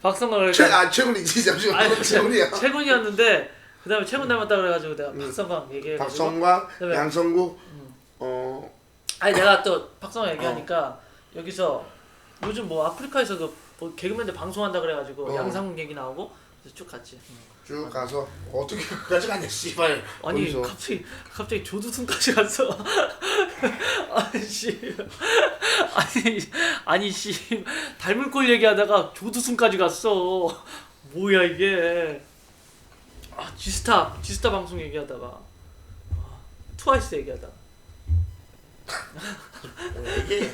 [SPEAKER 1] 박성광을 그러니까
[SPEAKER 3] 최근이지 잠시만.
[SPEAKER 1] 아니
[SPEAKER 3] 최근이야.
[SPEAKER 1] 최군이었는데 그다음에 최군 닮았다 그래가지고 내가 박성광 얘기해가지고.
[SPEAKER 3] 박성광,
[SPEAKER 1] 그다음에-
[SPEAKER 3] 양성국,
[SPEAKER 1] 아니 내가 또 박성광 얘기하니까 여기서 요즘 뭐 아프리카에서도 뭐 개그맨들 방송한다 그래가지고 양상국 얘기 나오고 그래서 쭉 갔지.
[SPEAKER 3] 쭉 가서 어떻게 그까지 갔냐 씨발.
[SPEAKER 1] 아니
[SPEAKER 3] 거기서.
[SPEAKER 1] 갑자기 조두순까지 갔어. 아니 씨 닮을 걸 얘기하다가 조두순까지 갔어. 뭐야 이게. 지스타 방송 얘기하다가 트와이스 얘기하다가.
[SPEAKER 3] 뭐야, 이게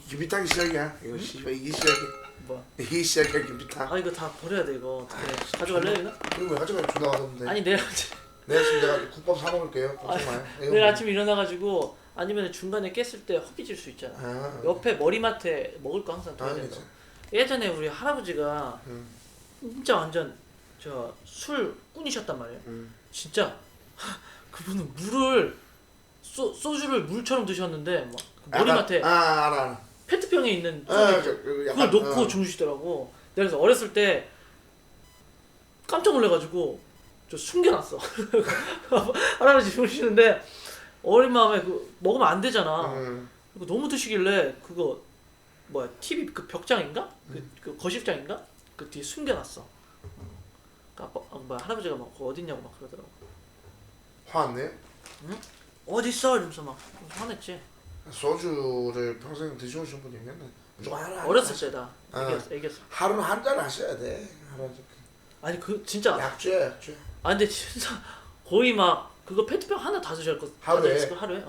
[SPEAKER 3] 김비탕 시작이야. 이거 씨발 이게 시작이야.
[SPEAKER 1] 뭐?
[SPEAKER 3] 이게 시작이야 김비탕.
[SPEAKER 1] 이거 다 버려야 돼 이거 어떻게 가져갈래 이거?
[SPEAKER 3] 그리고 왜 가져가 존나 가던데.
[SPEAKER 1] 아니 내일
[SPEAKER 3] 내가 국밥 사 먹을게요. 걱정 마요.
[SPEAKER 1] 내일 아침에 일어나가지고 아니면 중간에 깼을 때 허기질 수 있잖아.
[SPEAKER 3] 아,
[SPEAKER 1] 옆에 머리맡에 먹을 거 항상 둬야 된다. 예전에 우리 할아버지가 진짜 완전 저 술 꾼이셨단 말이에요. 진짜 그분은 물을 소주를 물처럼 드셨는데 막 머리맡에
[SPEAKER 3] 알아.
[SPEAKER 1] 페트병에 있는
[SPEAKER 3] 아,
[SPEAKER 1] 소주
[SPEAKER 3] 약간,
[SPEAKER 1] 그걸 놓고 주무시더라고. 그래서 어렸을 때 깜짝 놀래가지고 저 숨겨놨어. 할아버지 주무시는데 어린 마음에 그 먹으면 안 되잖아. 그거 너무 드시길래 그거 뭐야 TV 그 벽장인가? 그 거실장인가? 그 뒤에 숨겨놨어. 뭐야 할아버지가 막 그거 어딨냐고 막 그러더라고.
[SPEAKER 3] 화났네.
[SPEAKER 1] 응? 어디 있어? 이러면서 막 화냈지.
[SPEAKER 3] 소주를 평생 드셔오신 분이 있는데 무조건 하루
[SPEAKER 1] 어렸을 때다.
[SPEAKER 3] 아.
[SPEAKER 1] 애기였어.
[SPEAKER 3] 하루는 한 잔 하셔야 돼. 하루
[SPEAKER 1] 아니 그 진짜.
[SPEAKER 3] 약주야.
[SPEAKER 1] 아 근데 진짜 거의 막 그거 페트병 하나 다 드실 거.
[SPEAKER 3] 하루에?
[SPEAKER 1] 하루에.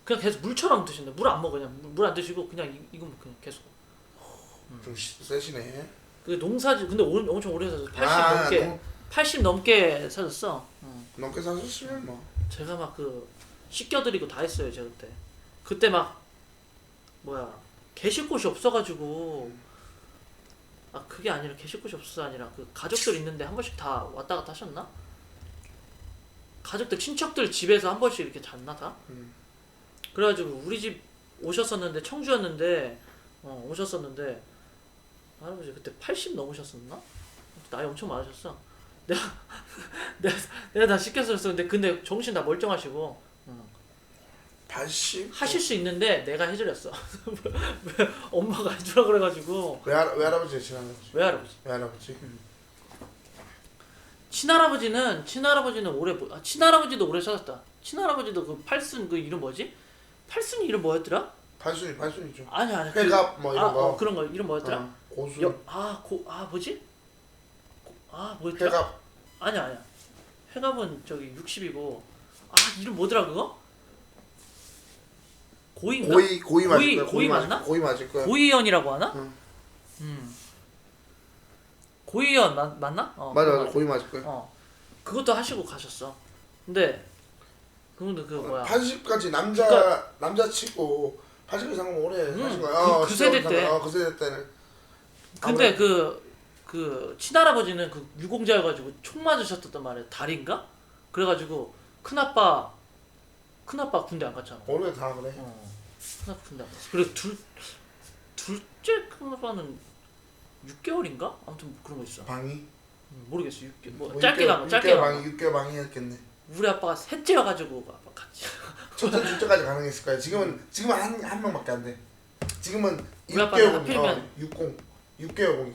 [SPEAKER 1] 그냥 계속 물처럼 드신다. 물 안 먹어 그냥 물 안 드시고 그냥 이거 그냥 계속.
[SPEAKER 3] 좀 세시네.
[SPEAKER 1] 그 농사지 근데 엄청 오래 사셨어. 80
[SPEAKER 3] 아,
[SPEAKER 1] 넘게
[SPEAKER 3] 너무-
[SPEAKER 1] 80 넘게 사셨어.
[SPEAKER 3] 넘게 사셨으면 뭐.
[SPEAKER 1] 제가 막 그 씻겨드리고 다 했어요 제가 그때 막 뭐야 계실 곳이 없어가지고 그게 아니라 계실 곳이 없어서 아니라 그 가족들 있는데 한 번씩 다 왔다 갔다 하셨나? 가족들 친척들 집에서 한 번씩 이렇게 잤나 다? 그래가지고 우리 집 오셨었는데 청주였는데 오셨었는데 할아버지 그때 80 넘으셨었나? 나이 엄청 많으셨어. 내가 다 시켰었는데 근데 정신 다 멀쩡하시고
[SPEAKER 3] 80?
[SPEAKER 1] 하실 수 있는데 내가 해드렸어. 왜 엄마가 해주라 그래가지고.
[SPEAKER 3] 외할아버지 친할아버지.
[SPEAKER 1] 외할아버지.
[SPEAKER 3] 외할아버지.
[SPEAKER 1] 친할아버지는 오래 친할아버지도 오래 사셨다. 친할아버지도 그 팔순 그 이름 뭐지? 팔순이 이름 뭐였더라?
[SPEAKER 3] 반순이죠.
[SPEAKER 1] 아니야.
[SPEAKER 3] 회갑 뭐 이런 거.
[SPEAKER 1] 그런 거 이름 뭐였더라?
[SPEAKER 3] 고수.
[SPEAKER 1] 뭐지? 뭐였더라?
[SPEAKER 3] 회갑.
[SPEAKER 1] 아니야. 회갑은 저기 60이고 이름 뭐더라 그거? 고이인가?
[SPEAKER 3] 고이 맞을 거야.
[SPEAKER 1] 고이 맞나?
[SPEAKER 3] 고이 맞을 거야.
[SPEAKER 1] 고이연이라고 하나?
[SPEAKER 3] 응.
[SPEAKER 1] 고이연 맞나?
[SPEAKER 3] 맞아. 고이 맞을 거야.
[SPEAKER 1] 그것도 하시고 가셨어. 근데 그분도 그 뭐야?
[SPEAKER 3] 80까지 남자 치고 80까지 상관 오래 하신 거야.
[SPEAKER 1] 그 세대 때.
[SPEAKER 3] 그 세대 때는.
[SPEAKER 1] 근데 그 친할아버지는 그 유공자여가지고 총 맞으셨단 말이야. 다리인가? 그래가지고 큰아빠 군대 안 갔잖아.
[SPEAKER 3] 원래 다 그래.
[SPEAKER 1] 큰아빠 군대 안 갔어. 그리고 둘째 큰아빠는 6개월인가? 아무튼 그런 거 있어.
[SPEAKER 3] 방이.
[SPEAKER 1] 모르겠어. 6개월. 뭐 짧게 간 거. 짧게 간 거.
[SPEAKER 3] 6개월 방이 했겠네.
[SPEAKER 1] 우리 아빠가 셋째여가지고 아빠 같이.
[SPEAKER 3] 첫째 둘째까지 가능했을 거야. 지금은 한 명밖에 안 돼. 지금은
[SPEAKER 1] 우리 아빠는
[SPEAKER 3] 6개월 공이 6개월 공이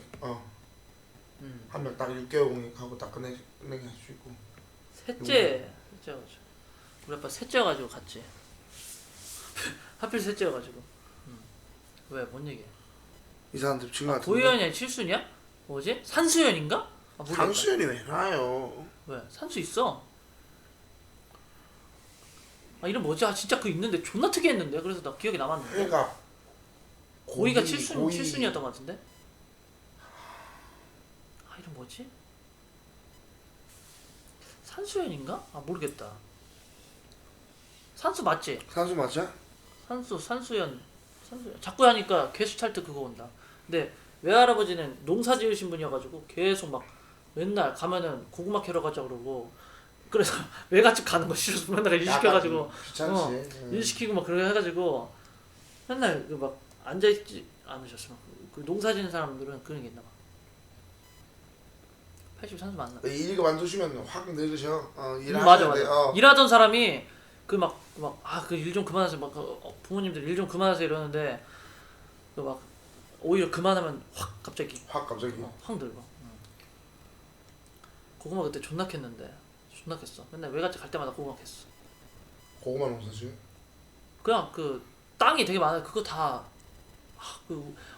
[SPEAKER 3] 한 명 딱 6개월 공이 하고 딱 끝내게 할 수 있고.
[SPEAKER 1] 셋째여가지고 우리 아빠 셋째여가지고 갔지. 하필 셋째여가지고. 왜? 뭔 얘기야?
[SPEAKER 3] 이 사람들 친구 같은데.
[SPEAKER 1] 고유연이 칠순이야? 뭐지? 산수연인가? 모르겠다.
[SPEAKER 3] 강수연이 왜 나요?
[SPEAKER 1] 왜? 산수 있어. 이름 뭐지? 진짜 그 있는데 존나 특이했는데. 그래서 나 기억에 남았는데.
[SPEAKER 3] 회가
[SPEAKER 1] 고이가 칠순이었던 것 같은데. 이름 뭐지? 산수연인가? 모르겠다. 산수 맞지?
[SPEAKER 3] 산수 맞아?
[SPEAKER 1] 산수연. 자꾸 하니까 개수찰트 그거 온다. 근데 외할아버지는 농사 지으신 분이어가지고 계속 막 맨날 가면은 고구마 캐러 가자 그러고, 그래서 외갓집 가는 거 싫어서 맨날 일 시켜가지고
[SPEAKER 3] 귀찮지.
[SPEAKER 1] 일 시키고 막 그렇게 해가지고 맨날 그 막 앉아있지 않으셨어. 그 농사 지는 사람들은 그런 게 있나 봐. 83수 맞나?
[SPEAKER 3] 일가 만드시면 확 늙으셔.
[SPEAKER 1] 맞아. 일하던 사람이 그 일 좀 그만하세요. 부모님들 일 좀 그만하세요 이러는데 그 막 오히려 그만하면 확 갑자기 확 늙어. 고구마 그때 존나 캤는데 존나 캤어. 맨날 외갓집 갈 때마다 고구마 캤어.
[SPEAKER 3] 고구마 농사지?
[SPEAKER 1] 그냥 그 땅이 되게 많아요. 그거 다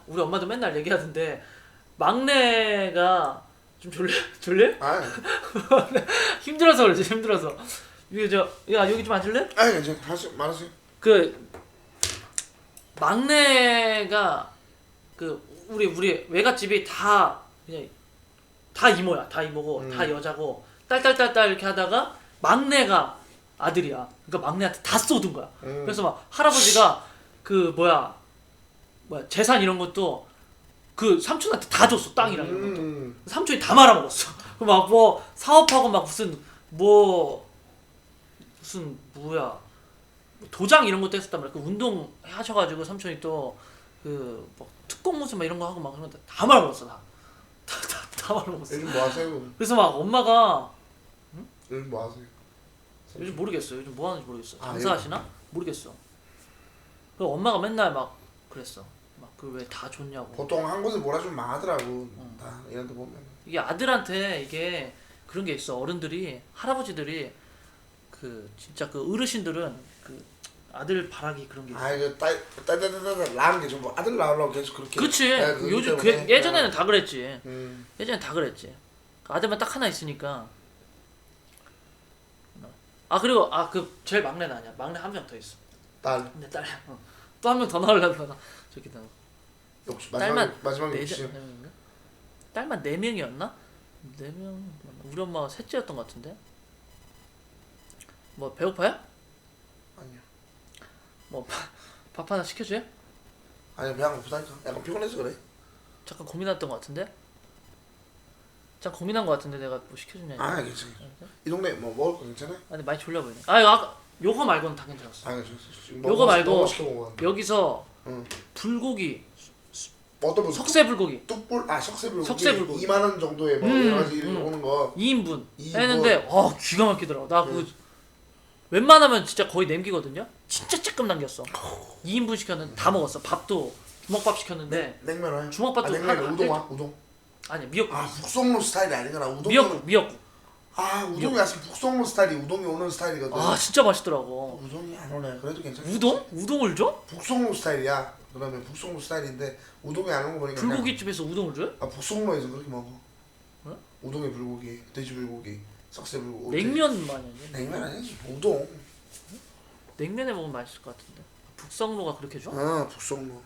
[SPEAKER 1] 우리 엄마도 맨날 얘기하던데 막내가 좀 졸래?
[SPEAKER 3] 아니.
[SPEAKER 1] 힘들어서 그러지. 힘들어서. 이게 여기 좀 앉을래?
[SPEAKER 3] 아니 괜찮아. 말하세요.
[SPEAKER 1] 그 막내가 그 우리 외갓집이 다 그냥 다 이모야. 다 이모고 다 여자고 딸 이렇게 하다가 막내가 아들이야. 그러니까 막내한테 다 쏟은 거야. 그래서 막 할아버지가 그 재산 이런 것도 그 삼촌한테 다 줬어. 땅이랑 이런 것도. 삼촌이 다 말아먹었어. 그 막 뭐 사업하고 막 무슨 도장 이런 것도 했었단 말이야. 그 운동 하셔가지고 삼촌이 또 그 뭐 특공 무슨 막 이런 거 하고 막 그런 거 다 말아먹었어. 다 말아먹었어.
[SPEAKER 3] 요즘 뭐 하세요?
[SPEAKER 1] 그래서 막 엄마가
[SPEAKER 3] 요즘 뭐 하세요?
[SPEAKER 1] 요즘 모르겠어. 요즘 뭐 하는지 모르겠어.
[SPEAKER 3] 아,
[SPEAKER 1] 장사하시나? 모르겠어. 그 엄마가 맨날 막 그랬어. 막 그 왜 다 줬냐고.
[SPEAKER 3] 보통 한 곳에 몰아주면 망하더라고. 다 이런 데 보면.
[SPEAKER 1] 이게 아들한테 이게 그런 게 있어. 어른들이 할아버지들이 그 진짜 그 어르신들은 그 아들 바라기 그런 게 있어.
[SPEAKER 3] 이거 딸 낳은 게 좀 아들 낳으려고 계속 그렇게.
[SPEAKER 1] 그치. 요즘 예전에는 다 그랬지. 예전엔 다 그랬지. 아들만 딱 하나 있으니까. 그리고 그 제일 막내는 아니야. 막내 한 명 더 있어.
[SPEAKER 3] 딸.
[SPEAKER 1] 내 딸이야. 또 한 명 더 나오려다가 저기다.
[SPEAKER 3] 역시
[SPEAKER 1] 딸만
[SPEAKER 3] 마지막
[SPEAKER 1] 네
[SPEAKER 3] 역시.
[SPEAKER 1] 명인가? 딸만 4명이었나? 4명. 우리 엄마가 셋째였던 것 같은데. 뭐 배고파요?
[SPEAKER 3] 아니요.
[SPEAKER 1] 뭐 밥 하나 시켜줘요?
[SPEAKER 3] 아니 배가 고프다니까. 약간 피곤해서 그래.
[SPEAKER 1] 잠깐 고민했던 것 같은데. 잠깐 고민한 것 같은데 내가 뭐 시켜주냐?
[SPEAKER 3] 괜찮아. 이 동네 뭐 먹을 거 괜찮아?
[SPEAKER 1] 아니 많이 졸려 보이네. 아까 요거 말고는 다 괜찮았어.
[SPEAKER 3] 괜찮아.
[SPEAKER 1] 요거 말고
[SPEAKER 3] 시켜 먹어.
[SPEAKER 1] 여기서
[SPEAKER 3] 응.
[SPEAKER 1] 불고기,
[SPEAKER 3] 어떤 분?
[SPEAKER 1] 석쇠 불고기.
[SPEAKER 3] 석쇠불고기.
[SPEAKER 1] 석쇠 불고기.
[SPEAKER 3] 2만 원 정도에 뭐 여러 가지 오는 거.
[SPEAKER 1] 2인분
[SPEAKER 3] 2인분.
[SPEAKER 1] 했는데 기가 막히더라고. 나 그거 웬만하면 진짜 거의 남기거든요. 진짜 쬐끔 남겼어. 2인분 시켰는데 다 먹었어. 밥도 주먹밥 시켰는데
[SPEAKER 3] 냉면 와요?
[SPEAKER 1] 주먹밥도
[SPEAKER 3] 냉면 우동 와? 우동?
[SPEAKER 1] 아니 미역국.
[SPEAKER 3] 북송로 스타일이 아니구나. 우동.
[SPEAKER 1] 미역국.
[SPEAKER 3] 아 우동이 약간 북송로 스타일이 우동이 오는 스타일이거든.
[SPEAKER 1] 아 진짜 맛있더라고.
[SPEAKER 3] 우동이 안 오네. 그래도 괜찮아.
[SPEAKER 1] 우동? 우동을 줘?
[SPEAKER 3] 북송로 스타일이야. 그러면 북송로 스타일인데 우동이 안 오는 거 보니까 그냥-
[SPEAKER 1] 불고기집에서 우동을 줘요?
[SPEAKER 3] 아 북송로에서 그렇게 먹어.
[SPEAKER 1] 어?
[SPEAKER 3] 우동에 불고기, 돼지 불고기, 석쇠 불고기.
[SPEAKER 1] 냉면 많이 하지.
[SPEAKER 3] 냉면 아니지. 우동.
[SPEAKER 1] 냉면에 먹으면 맛있을 것 같은데. 북성로가 그렇게 줘?
[SPEAKER 3] 북송로.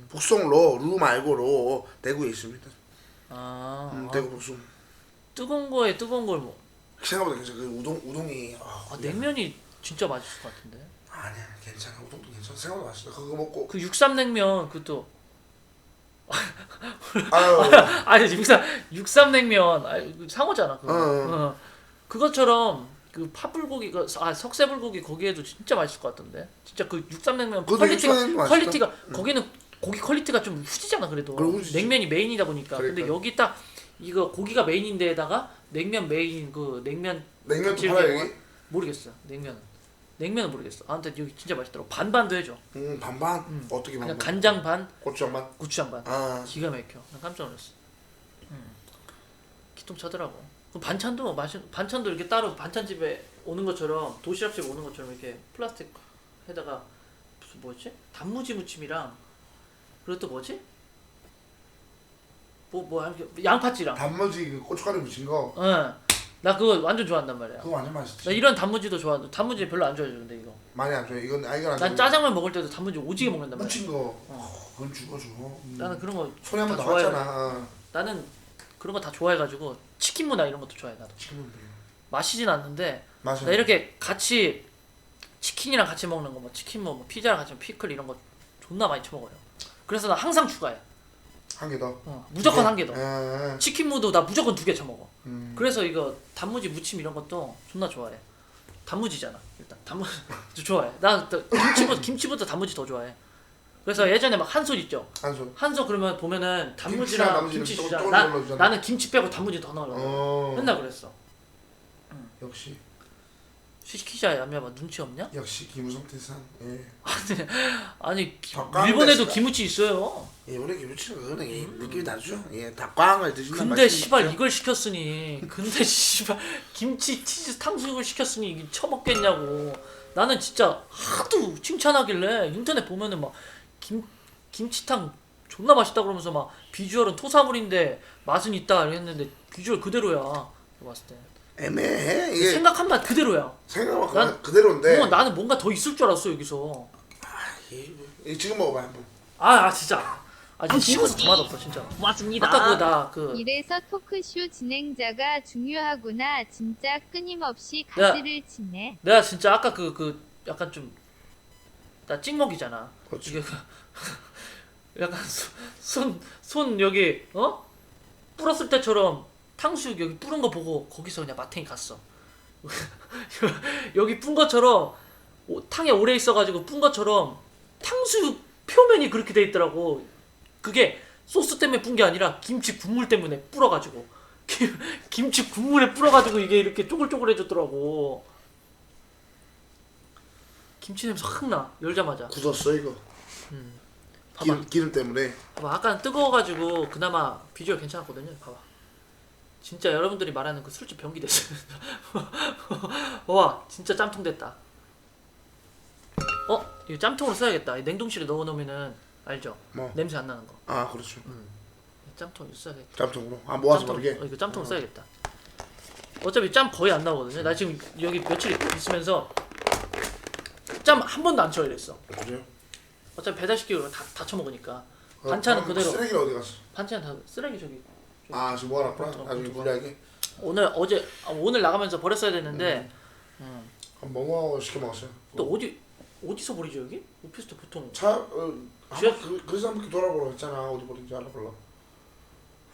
[SPEAKER 3] 북송로 루 말고 로 대구에 있습니다.
[SPEAKER 1] 아,
[SPEAKER 3] 대구 북송.
[SPEAKER 1] 뜨거운 거에 뜨거운 걸 뭐.
[SPEAKER 3] 생각보다 괜찮아. 그 우동이
[SPEAKER 1] 냉면이 진짜 맛있을 것 같은데.
[SPEAKER 3] 아니야 괜찮아. 우동도 괜찮아. 생각보다 맛있어. 그거 먹고
[SPEAKER 1] 그 육삼냉면 그것도
[SPEAKER 3] 아유
[SPEAKER 1] 아니 육삼냉면 상어잖아 그거.
[SPEAKER 3] 어.
[SPEAKER 1] 그것처럼 그 파불고기 석쇠불고기 거기에도 진짜 맛있을 것 같던데. 진짜 그 육삼냉면
[SPEAKER 3] 그것도 육삼냉면 맛있다.
[SPEAKER 1] 퀄리티가 거기는 고기 퀄리티가 좀 후지잖아 그래도.
[SPEAKER 3] 그래, 후지지.
[SPEAKER 1] 냉면이 메인이다 보니까. 근데
[SPEAKER 3] 그러니까.
[SPEAKER 1] 여기 딱 이거 고기가 메인인데다가 냉면 메인 그 냉면도
[SPEAKER 3] 팔아 여기?
[SPEAKER 1] 모르겠어. 냉면은 모르겠어. 아무튼 여기 진짜 맛있더라고. 반반도 해줘.
[SPEAKER 3] 반반? 어떻게
[SPEAKER 1] 그냥
[SPEAKER 3] 반반?
[SPEAKER 1] 간장 반,
[SPEAKER 3] 고추장 반?
[SPEAKER 1] 고추장 반.
[SPEAKER 3] 아
[SPEAKER 1] 기가 막혀. 난 깜짝 놀랐어. 기똥차더라고. 그럼 반찬도 이렇게 따로 반찬집에 오는 것처럼 도시락집에 오는 것처럼 이렇게 플라스틱 에다가 무슨 뭐였지? 단무지 무침이랑 그리고 또 뭐지? 양파찌랑.
[SPEAKER 3] 단무지 그 고춧가루 묻힌 거
[SPEAKER 1] 응. 나 그거 완전 좋아한단 말이야.
[SPEAKER 3] 그거 완전 맛있지.
[SPEAKER 1] 나 이런 단무지도 좋아. 단무지 별로 안 좋아해 근데 이거.
[SPEAKER 3] 많이 안 좋아해. 이건 이건 안
[SPEAKER 1] 난
[SPEAKER 3] 좋아해.
[SPEAKER 1] 짜장면 먹을 때도 단무지 오지게 먹는단 말이야.
[SPEAKER 3] 묻힌 거 그건 죽어.
[SPEAKER 1] 나는 그런 거
[SPEAKER 3] 손에 한번
[SPEAKER 1] 다 좋아해.
[SPEAKER 3] 나왔잖아.
[SPEAKER 1] 나는 그런 거 다 좋아해가지고 치킨 문화 이런 것도 좋아해 나도.
[SPEAKER 3] 지금은
[SPEAKER 1] 마시진 않는데
[SPEAKER 3] 맛이
[SPEAKER 1] 나 이렇게 같이 치킨이랑 같이 먹는 거 뭐 치킨 뭐 피자랑 같이 피클 이런 거 존나 많이 처먹어요. 그래서 나 항상 추가해.
[SPEAKER 3] 한 개 더.
[SPEAKER 1] 무조건 한 개 더.
[SPEAKER 3] 예.
[SPEAKER 1] 치킨 무도 나 무조건 2개 처먹어.
[SPEAKER 3] 음.
[SPEAKER 1] 그래서 이거 단무지 무침 이런 것도 존나 좋아해. 단무지잖아 일단 단무지 좋아해. 나 김치보다 단무지 더 좋아해. 그래서 예전에 막 한솥 있죠.
[SPEAKER 3] 한솥.
[SPEAKER 1] 한솥 그러면 보면은
[SPEAKER 3] 김치랑
[SPEAKER 1] 단무지랑
[SPEAKER 3] 단무지를
[SPEAKER 1] 김치
[SPEAKER 3] 또
[SPEAKER 1] 주잖아.
[SPEAKER 3] 넣어주잖아.
[SPEAKER 1] 나는 김치 빼고 단무지 더 넣어. 맨날 그랬어.
[SPEAKER 3] 역시
[SPEAKER 1] 시키자 야매봐 눈치 없냐?
[SPEAKER 3] 역시 김우성 태산. 예.
[SPEAKER 1] 아니
[SPEAKER 3] 닭강정
[SPEAKER 1] 일본에도
[SPEAKER 3] 됐어.
[SPEAKER 1] 김치 있어요.
[SPEAKER 3] 일본에 김치는 그거는 예, 느낌이 다르죠. 예, 닭광을 드시는
[SPEAKER 1] 근데
[SPEAKER 3] 맛이
[SPEAKER 1] 씨발
[SPEAKER 3] 있죠.
[SPEAKER 1] 이걸 시켰으니 근데 씨발 김치 치즈 탕수육을 시켰으니 이게 처먹겠냐고. 나는 진짜 하도 칭찬하길래 인터넷 보면은 막 김치탕 존나 맛있다 그러면서 막 비주얼은 토사물인데 맛은 있다 했는데 비주얼 그대로야. 내가 봤을 때
[SPEAKER 3] 애매해. 이게
[SPEAKER 1] 생각한 맛 그대로야.
[SPEAKER 3] 생각만
[SPEAKER 1] 난-
[SPEAKER 3] 그대로인데.
[SPEAKER 1] 나는 뭔가 더 있을 줄 알았어 여기서.
[SPEAKER 3] 지금 먹어봐 한번.
[SPEAKER 1] 진짜. 지금 씹어서 더 맛없어 진짜.
[SPEAKER 4] 고맙습니다.
[SPEAKER 1] 아까
[SPEAKER 2] 이래서 토크쇼 진행자가 중요하구나. 진짜 끊임없이
[SPEAKER 1] 야.
[SPEAKER 2] 가지를 치네.
[SPEAKER 1] 내가 진짜 아까 약간 좀 나 찍먹이잖아.
[SPEAKER 3] 그렇지.
[SPEAKER 1] 이게 약간 손 여기 불었을 때처럼 탕수육 여기 뿌른 거 보고 거기서 그냥 마탱이 갔어. 여기 뿐 것처럼 탕에 오래 있어가지고 뿐 것처럼 탕수육 표면이 그렇게 돼 있더라고. 그게 소스 때문에 뿐 게 아니라 김치 국물 때문에 불어가지고 김치 국물에 불어가지고 이게 이렇게 쪼글쪼글해졌더라고. 김치 냄새 확 나. 열자마자.
[SPEAKER 3] 굳었어 이거.
[SPEAKER 1] 봐봐.
[SPEAKER 3] 기름 때문에.
[SPEAKER 1] 봐봐. 아까는 뜨거워가지고 그나마 비주얼 괜찮았거든요. 봐봐. 진짜 여러분들이 말하는 그 술집 변기 됐어요. 와 진짜 짬통 됐다. 이거 짬통으로 써야겠다. 이 냉동실에 넣어놓으면은 알죠?
[SPEAKER 3] 뭐.
[SPEAKER 1] 냄새 안 나는 거.
[SPEAKER 3] 아 그렇죠.
[SPEAKER 1] 짬통 써야겠다.
[SPEAKER 3] 짬통으로. 모아서
[SPEAKER 1] 짬통,
[SPEAKER 3] 모르게.
[SPEAKER 1] 이거 짬통으로 써야겠다. 어차피 짬 거의 안 나오거든요. 나 지금 여기 며칠 있으면서 짬 한 번도 안 쳐야 됐어.
[SPEAKER 3] 그래요?
[SPEAKER 1] 어차피 배달시키고 다 처먹으니까. 반찬은 그대로.
[SPEAKER 3] 쓰레기를 어디 갔어?
[SPEAKER 1] 반찬 다 쓰레기 저기.
[SPEAKER 3] 아 지금 모아놨구나. 나중에 분리하게.
[SPEAKER 1] 오늘 나가면서 버렸어야 됐는데
[SPEAKER 3] 한 뭐뭐 시켜 먹었어요.
[SPEAKER 1] 또 어디서 버리죠 여기? 오피스텔 보통
[SPEAKER 3] 한번 그래서 한 바퀴 돌아보라고 했잖아. 어디 버린지 알아볼라.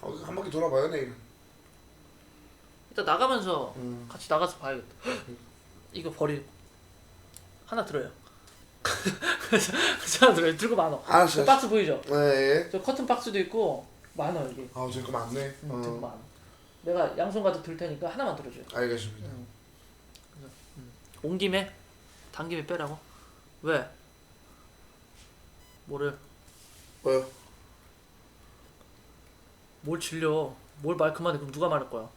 [SPEAKER 3] 한 바퀴 돌아봐요 내일은.
[SPEAKER 1] 일단 나가면서 같이 나가서 봐야겠다. 이거 하나 들어요. 하나 들어요. 들고 많어.
[SPEAKER 3] 알았어.
[SPEAKER 1] 그 박스 보이죠?
[SPEAKER 3] 네.
[SPEAKER 1] 저 커튼 박스도 있고 많아 여기.
[SPEAKER 3] 아 지금 거 많네.
[SPEAKER 1] 들고 많아. 내가 양손 가득 들 테니까 하나만 들어줘요.
[SPEAKER 3] 알겠습니다.
[SPEAKER 1] 온 김에 단 김에 빼라고. 왜? 뭐를?
[SPEAKER 3] 뭐요?
[SPEAKER 1] 뭘 질려? 뭘 말 그만해? 그럼 누가 말할 거야?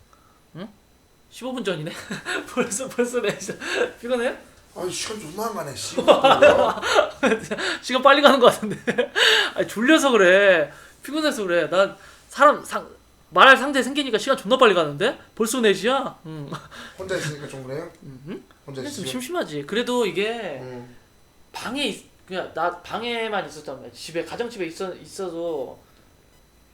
[SPEAKER 1] 응? 15분 전이네. 벌써 내 진짜 피곤해?
[SPEAKER 3] 아니 시간 존나 안 가네. 씨.
[SPEAKER 1] 시간 빨리 가는 것 같은데. 아니 졸려서 그래. 피곤해서 그래. 난 말할 상대 생기니까 시간 존나 빨리 가는데? 벌써 4시야? 응.
[SPEAKER 3] 혼자 있으니까 좀 그래요? 혼자
[SPEAKER 1] 좀
[SPEAKER 3] 있으면.
[SPEAKER 1] 심심하지. 그래도 이게
[SPEAKER 3] 응.
[SPEAKER 1] 그냥 나 방에만 있었단 말이야. 집에 가정집에 있어도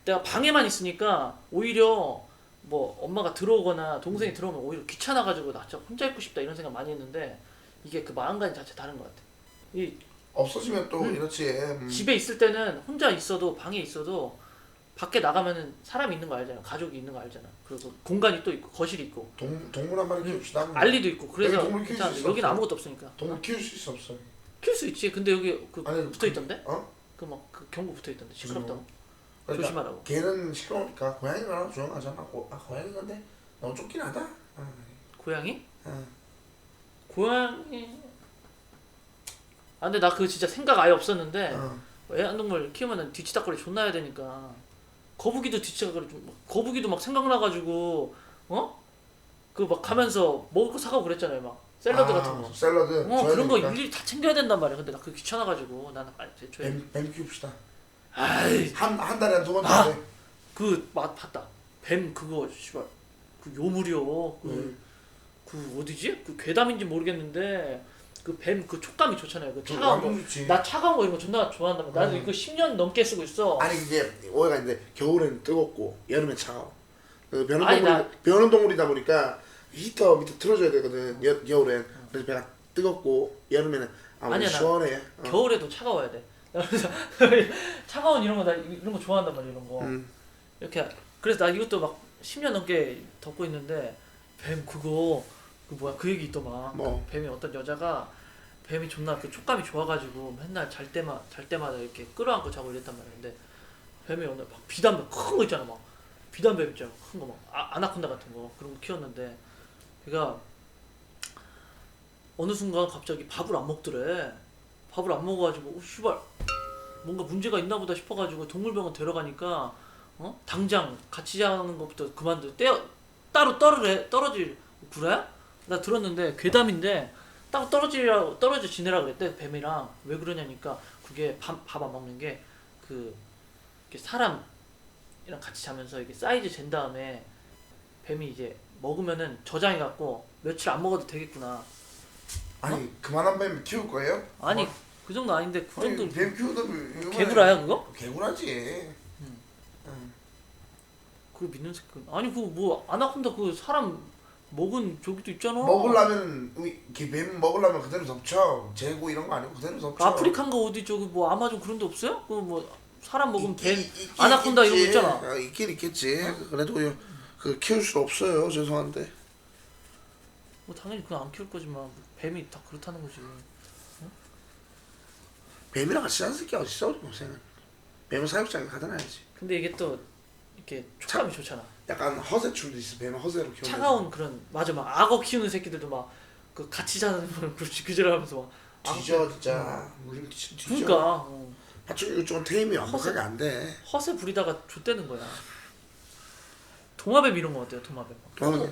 [SPEAKER 1] 내가 방에만 있으니까 오히려 뭐 엄마가 들어오거나 동생이 들어오면 오히려 귀찮아가지고 나 진짜 혼자 있고 싶다 이런 생각 많이 했는데 이게 그 마음가짐 자체 다른 것 같아. 이
[SPEAKER 3] 없어지면 또 이렇지.
[SPEAKER 1] 집에 있을 때는 혼자 있어도 방에 있어도 밖에 나가면은 사람이 있는 거 알잖아. 가족이 있는 거 알잖아. 그리고 공간이 또 있고 거실이 있고
[SPEAKER 3] 동물 한 마리 키웁시다.
[SPEAKER 1] 알리도 있고 그래서
[SPEAKER 3] 여기 동물 키울 수
[SPEAKER 1] 괜찮은데
[SPEAKER 3] 있어,
[SPEAKER 1] 여기는
[SPEAKER 3] 없어?
[SPEAKER 1] 아무것도 없으니까.
[SPEAKER 3] 동물 키울 수 있어 없어?
[SPEAKER 1] 키울 수 있지. 근데 여기 그
[SPEAKER 3] 아니,
[SPEAKER 1] 붙어 있던데?
[SPEAKER 3] 어?
[SPEAKER 1] 그 막 그 경고 붙어 있던데 시끄럽다고.
[SPEAKER 3] 그러니까
[SPEAKER 1] 조심하라고.
[SPEAKER 3] 걔는 시끄러우니까 고양이가 조용하잖아. 고양이 건데 너무 쫓긴 하다.
[SPEAKER 1] 고양이?
[SPEAKER 3] 응.
[SPEAKER 1] 고양이. 아 근데 나 그거 진짜 생각 아예 없었는데 애완동물 키우면은 뒤치다거리 존나 해야 되니까 거북이도 뒤치다거리 거북이도 막 생각나가지고 그 막 가면서 먹을 거 사가고 그랬잖아요. 막 샐러드 같은 거.
[SPEAKER 3] 샐러드.
[SPEAKER 1] 그런 거
[SPEAKER 3] 되니까.
[SPEAKER 1] 일일이 다 챙겨야 된단 말이야. 근데 나 그게 귀찮아가지고 나는 애초에
[SPEAKER 3] 뱀 키웁시다.
[SPEAKER 1] 아이
[SPEAKER 3] 한 달에 한 2번
[SPEAKER 1] 아!
[SPEAKER 3] 정도.
[SPEAKER 1] 그 맛 봤다. 뱀 그거 씨발 그 요물이요. 그 어디지? 그 괴담인지 모르겠는데 그 뱀 그 촉감이 좋잖아요. 그 차가운 거.
[SPEAKER 3] 좋지.
[SPEAKER 1] 나 차가운 거 이런 거 존나 좋아한단 말이야. 나도 이거 10년 넘게 쓰고 있어.
[SPEAKER 3] 아니 그게 오해가 있는데 겨울엔 뜨겁고 여름엔 차가워. 그
[SPEAKER 1] 아니,
[SPEAKER 3] 변온 동물이다 보니까 히터 밑에 틀어줘야 되거든. 겨울엔. 그래서 배가 뜨겁고 여름에는
[SPEAKER 1] 아니야, 나
[SPEAKER 3] 시원해.
[SPEAKER 1] 겨울에도 차가워야 돼. 그래서 차가운 이런 거 나 이런 거 좋아한단 말이야. 이런 거. 이렇게 그래서 나 이것도 막 10년 넘게 덮고 있는데 뱀 그거 그 뭐야 그 얘기 있더만.
[SPEAKER 3] 뭐?
[SPEAKER 1] 뱀이 어떤 여자가 뱀이 존나 그 촉감이 좋아가지고 맨날 잘 때마다 이렇게 끌어안고 자고 이랬단 말이야. 근데 뱀이 오늘 막 비단뱀 큰 거 있잖아. 막 비단뱀 있잖아. 큰 거 막 아나콘다 같은 거 그런 거 키웠는데 걔가 어느 순간 갑자기 밥을 안 먹더래. 밥을 안 먹어가지고 씨발 뭔가 문제가 있나 보다 싶어가지고 동물병원 데려가니까 당장 같이 자는 것부터 그만둬 따로 떨어질 그래? 나 들었는데 괴담인데 따로 떨어져 지내라 그랬대. 뱀이랑 왜 그러냐니까 그게 밥 안 먹는 게 그 사람이랑 같이 자면서 이게 사이즈 잰 다음에 뱀이 이제 먹으면은 저장해 갖고 며칠 안 먹어도 되겠구나.
[SPEAKER 3] 아니 그만한 뱀 키울 거예요?
[SPEAKER 1] 아니 그 정도 아닌데 그 정도
[SPEAKER 3] 뱀 키우다
[SPEAKER 1] 개구라야 그거?
[SPEAKER 3] 개구라지.
[SPEAKER 1] 그거 믿는 새끼 아니 그거 뭐 아나콘다 그 사람 먹은 저기도 있잖아.
[SPEAKER 3] 먹으려면 뱀 먹으려면 그대로 덮쳐. 재고 이런 거 아니고 그대로 덮쳐.
[SPEAKER 1] 아프리카인가 어디 저기 뭐 아마존 그런 데 없어요? 그 뭐 사람 먹으면 뱀
[SPEAKER 3] 있긴
[SPEAKER 1] 아나콘다 이런 거
[SPEAKER 3] 있지.
[SPEAKER 1] 있잖아.
[SPEAKER 3] 있긴 있겠지. 그래도 그 키울 수 없어요. 죄송한데.
[SPEAKER 1] 뭐 당연히 그건 안 키울 거지만 뱀이 다 그렇다는 거지.
[SPEAKER 3] 뱀이랑 같이 사는 새끼 어딨어? 뱀은 사육장에 가둬놔야지.
[SPEAKER 1] 근데 이게 또 이렇게 촉감이 좋잖아.
[SPEAKER 3] 약간 허세충도 있어. 뱀은 허세로 키우는.
[SPEAKER 1] 차가운 그런 맞아 막 악어 키우는 새끼들도 막 그 같이 자는 분 그지랄하면서 막
[SPEAKER 3] 뒤져 진짜. 물림 뒤져.
[SPEAKER 1] 그러니까
[SPEAKER 3] 파충류 이쪽은 테임이 완벽하게 안 돼.
[SPEAKER 1] 허세 부리다가 좆되는 거야. 도마뱀 이런 거 어때요? 도마뱀.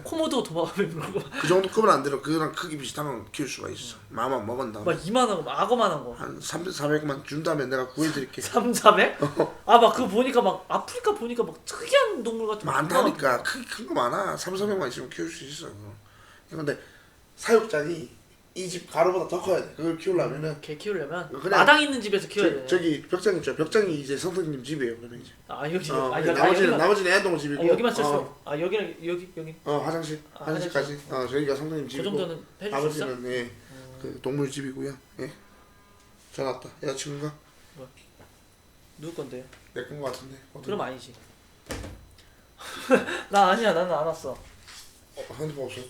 [SPEAKER 1] 코모도 도마뱀 이런 거.
[SPEAKER 3] 그 정도 급은 안 들어. 그거랑 크기 비슷한 건 키울 수가 있어. 마음만 먹은다.
[SPEAKER 1] 막 이만한 거, 막 악어만한 거.
[SPEAKER 3] 한 300, 400만 준다면 내가 구해드릴게.
[SPEAKER 1] 3, 400? 아 막 그거 보니까 막 아프리카 보니까 막 특이한 동물 같은 거
[SPEAKER 3] 많다니까. 크기 큰 거 많아. 3, 400만 있으면 키울 수 있어. 그거. 근데 사육장이 이 집 가로보다 더 커야 돼. 그걸 키우려면은
[SPEAKER 1] 개 키우려면
[SPEAKER 3] 그냥
[SPEAKER 1] 마당 있는 집에서 키워야 돼.
[SPEAKER 3] 저기 벽장 있죠. 벽장이 이제 선생님 집이에요. 그러면 이제.
[SPEAKER 1] 아 여기
[SPEAKER 3] 나머지는 애동물 집이고.
[SPEAKER 1] 여기만 쓸 수. 아 여기랑 여기.
[SPEAKER 3] 화장실. 화장실까지. 저희가 선생님
[SPEAKER 1] 그
[SPEAKER 3] 집이고.
[SPEAKER 1] 정도는 해줄 수 있어?
[SPEAKER 3] 아버지는 예. 그 동물 집이고요. 예. 전화 왔다. 여자친구가
[SPEAKER 1] 누구 건데요?
[SPEAKER 3] 내 건 거 같은데.
[SPEAKER 1] 그럼 아니지. 나 아니야. 나는 안 왔어.
[SPEAKER 3] 핸드폰 없었다.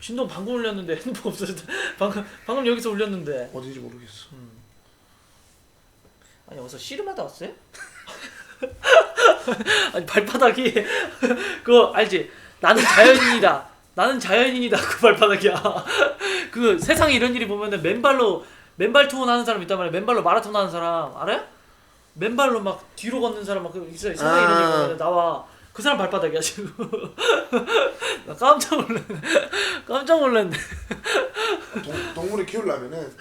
[SPEAKER 1] 진동 방금 울렸는데 핸드폰 없어졌다. 방금 여기서 울렸는데.
[SPEAKER 3] 어딘지 모르겠어.
[SPEAKER 1] 아니 어디서 씨름하다 왔어요? 아니 발바닥이 그거 알지? 나는 자연인이다 그 발바닥이야. 그 세상에 이런 일이 보면은 맨발 투혼 하는 사람 있단 말이야. 맨발로 마라톤 하는 사람 알아요? 맨발로 막 뒤로 걷는 사람 막 있어요. 세상에 이런 일 보면은 나와. 그 사람 발바닥이야 지금. 나 깜짝 놀랐네. 깜짝 놀랐네.
[SPEAKER 3] 동물을 키우려면은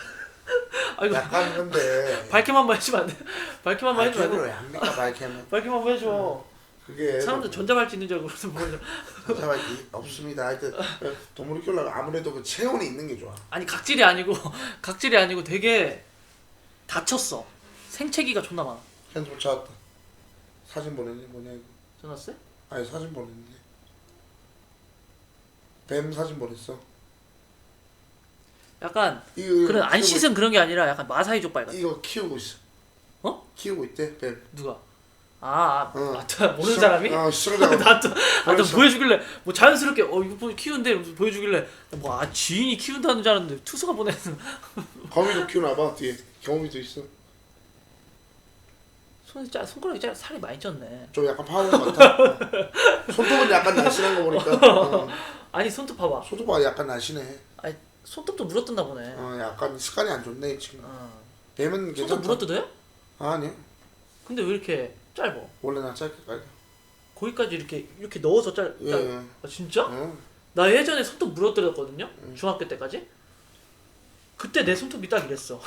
[SPEAKER 1] 아이고
[SPEAKER 3] 약간 근데
[SPEAKER 1] 밝힘 한번 해주면 안 돼? 밝힘 한번 해줘.
[SPEAKER 3] 발캠으로 왜 합니까 발캠은?
[SPEAKER 1] 밝힘 한번 해줘.
[SPEAKER 3] 그게
[SPEAKER 1] 사람들 전자발찌 있는 줄 알고 그래서 뭐냐.
[SPEAKER 3] 전자발찌 없습니다. 하여튼 동물을 키우려면 아무래도 그 체온이 있는 게 좋아.
[SPEAKER 1] 아니 각질이 아니고 각질이 아니고 되게 다쳤어. 생채기가 존나 많아.
[SPEAKER 3] 핸드폰 찾았다. 사진 보냈니 뭐냐 이거?
[SPEAKER 1] 전화 왔어요?
[SPEAKER 3] 아니 사진 보냈니? 뱀 사진 보냈어.
[SPEAKER 1] 약간
[SPEAKER 3] 이거
[SPEAKER 1] 그런 안 씻은 그런 게 아니라 약간 마사이 족발 같아.
[SPEAKER 3] 이거 키우고 있어.
[SPEAKER 1] 어?
[SPEAKER 3] 키우고 있대 뱀.
[SPEAKER 1] 누가?
[SPEAKER 3] 어.
[SPEAKER 1] 모르는 사람이?
[SPEAKER 3] 시청자가
[SPEAKER 1] 나도
[SPEAKER 3] 그래서-
[SPEAKER 1] 보여주길래 뭐 자연스럽게 이거 키우는데 보여주길래 뭐 지인이 키운다는 줄 알았는데 투수가 보내는.
[SPEAKER 3] 거미도 키우나봐 뒤에 거미도 있어.
[SPEAKER 1] 손가락이 살이 많이 쪘네.
[SPEAKER 3] 좀 약간 파워 같아. 손톱은 약간 날씬한 거 보니까.
[SPEAKER 1] 아니 손톱 봐봐.
[SPEAKER 3] 손톱이 약간 날씬해.
[SPEAKER 1] 아니 손톱도 물어뜯나 보네.
[SPEAKER 3] 약간 습관이 안 좋네 지금.
[SPEAKER 1] 어.
[SPEAKER 3] 뱀은
[SPEAKER 1] 손톱
[SPEAKER 3] 괜찮다.
[SPEAKER 1] 물어뜯어요?
[SPEAKER 3] 아니
[SPEAKER 1] 근데 왜 이렇게 짧아?
[SPEAKER 3] 원래 나 짧게 깔려.
[SPEAKER 1] 거기까지 이렇게 넣어서
[SPEAKER 3] 예.
[SPEAKER 1] 아, 진짜?
[SPEAKER 3] 응.
[SPEAKER 1] 나 예전에 손톱 물어뜯었거든요.
[SPEAKER 3] 음.
[SPEAKER 1] 중학교 때까지. 그때 내 손톱이 딱 이랬어.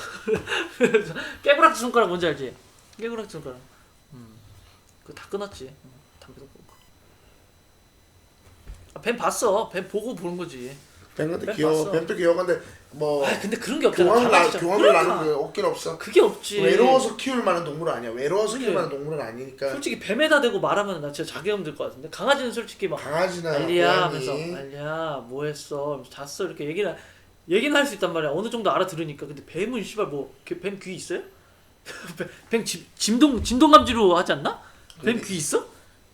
[SPEAKER 1] 깨구락지 손가락 뭔지 알지? 깨구락지 손가락. 그거 다 끊었지. 담배도 끊고. 뱀 봤어. 뱀 보고 보는 거지.
[SPEAKER 3] 뱀 근데
[SPEAKER 1] 뱀
[SPEAKER 3] 귀여워.
[SPEAKER 1] 봤어.
[SPEAKER 3] 뱀도 귀여운데 뭐
[SPEAKER 1] 아 근데 그런 게 없잖아.
[SPEAKER 3] 교환을
[SPEAKER 1] 그러니까.
[SPEAKER 3] 나는 그 없긴 없어.
[SPEAKER 1] 그게 없지.
[SPEAKER 3] 외로워서 키울 만한 동물은 아니야. 외로워서
[SPEAKER 1] 그래.
[SPEAKER 3] 키울 만한 동물은 아니니까.
[SPEAKER 1] 솔직히 뱀에다 대고 말하면 나 진짜 자괴감 들 것 같은데 강아지는 솔직히 막
[SPEAKER 3] 강아지나
[SPEAKER 1] 알리야
[SPEAKER 3] 고양이.
[SPEAKER 1] 하면서 알리야 뭐 했어 잤어 이렇게 얘기는 할 수 있단 말이야. 어느 정도 알아들으니까. 근데 뱀은 씨발 뭐 뱀 귀 있어요? 뱀 진동감지로 하지 않나? 뱀 귀 있어?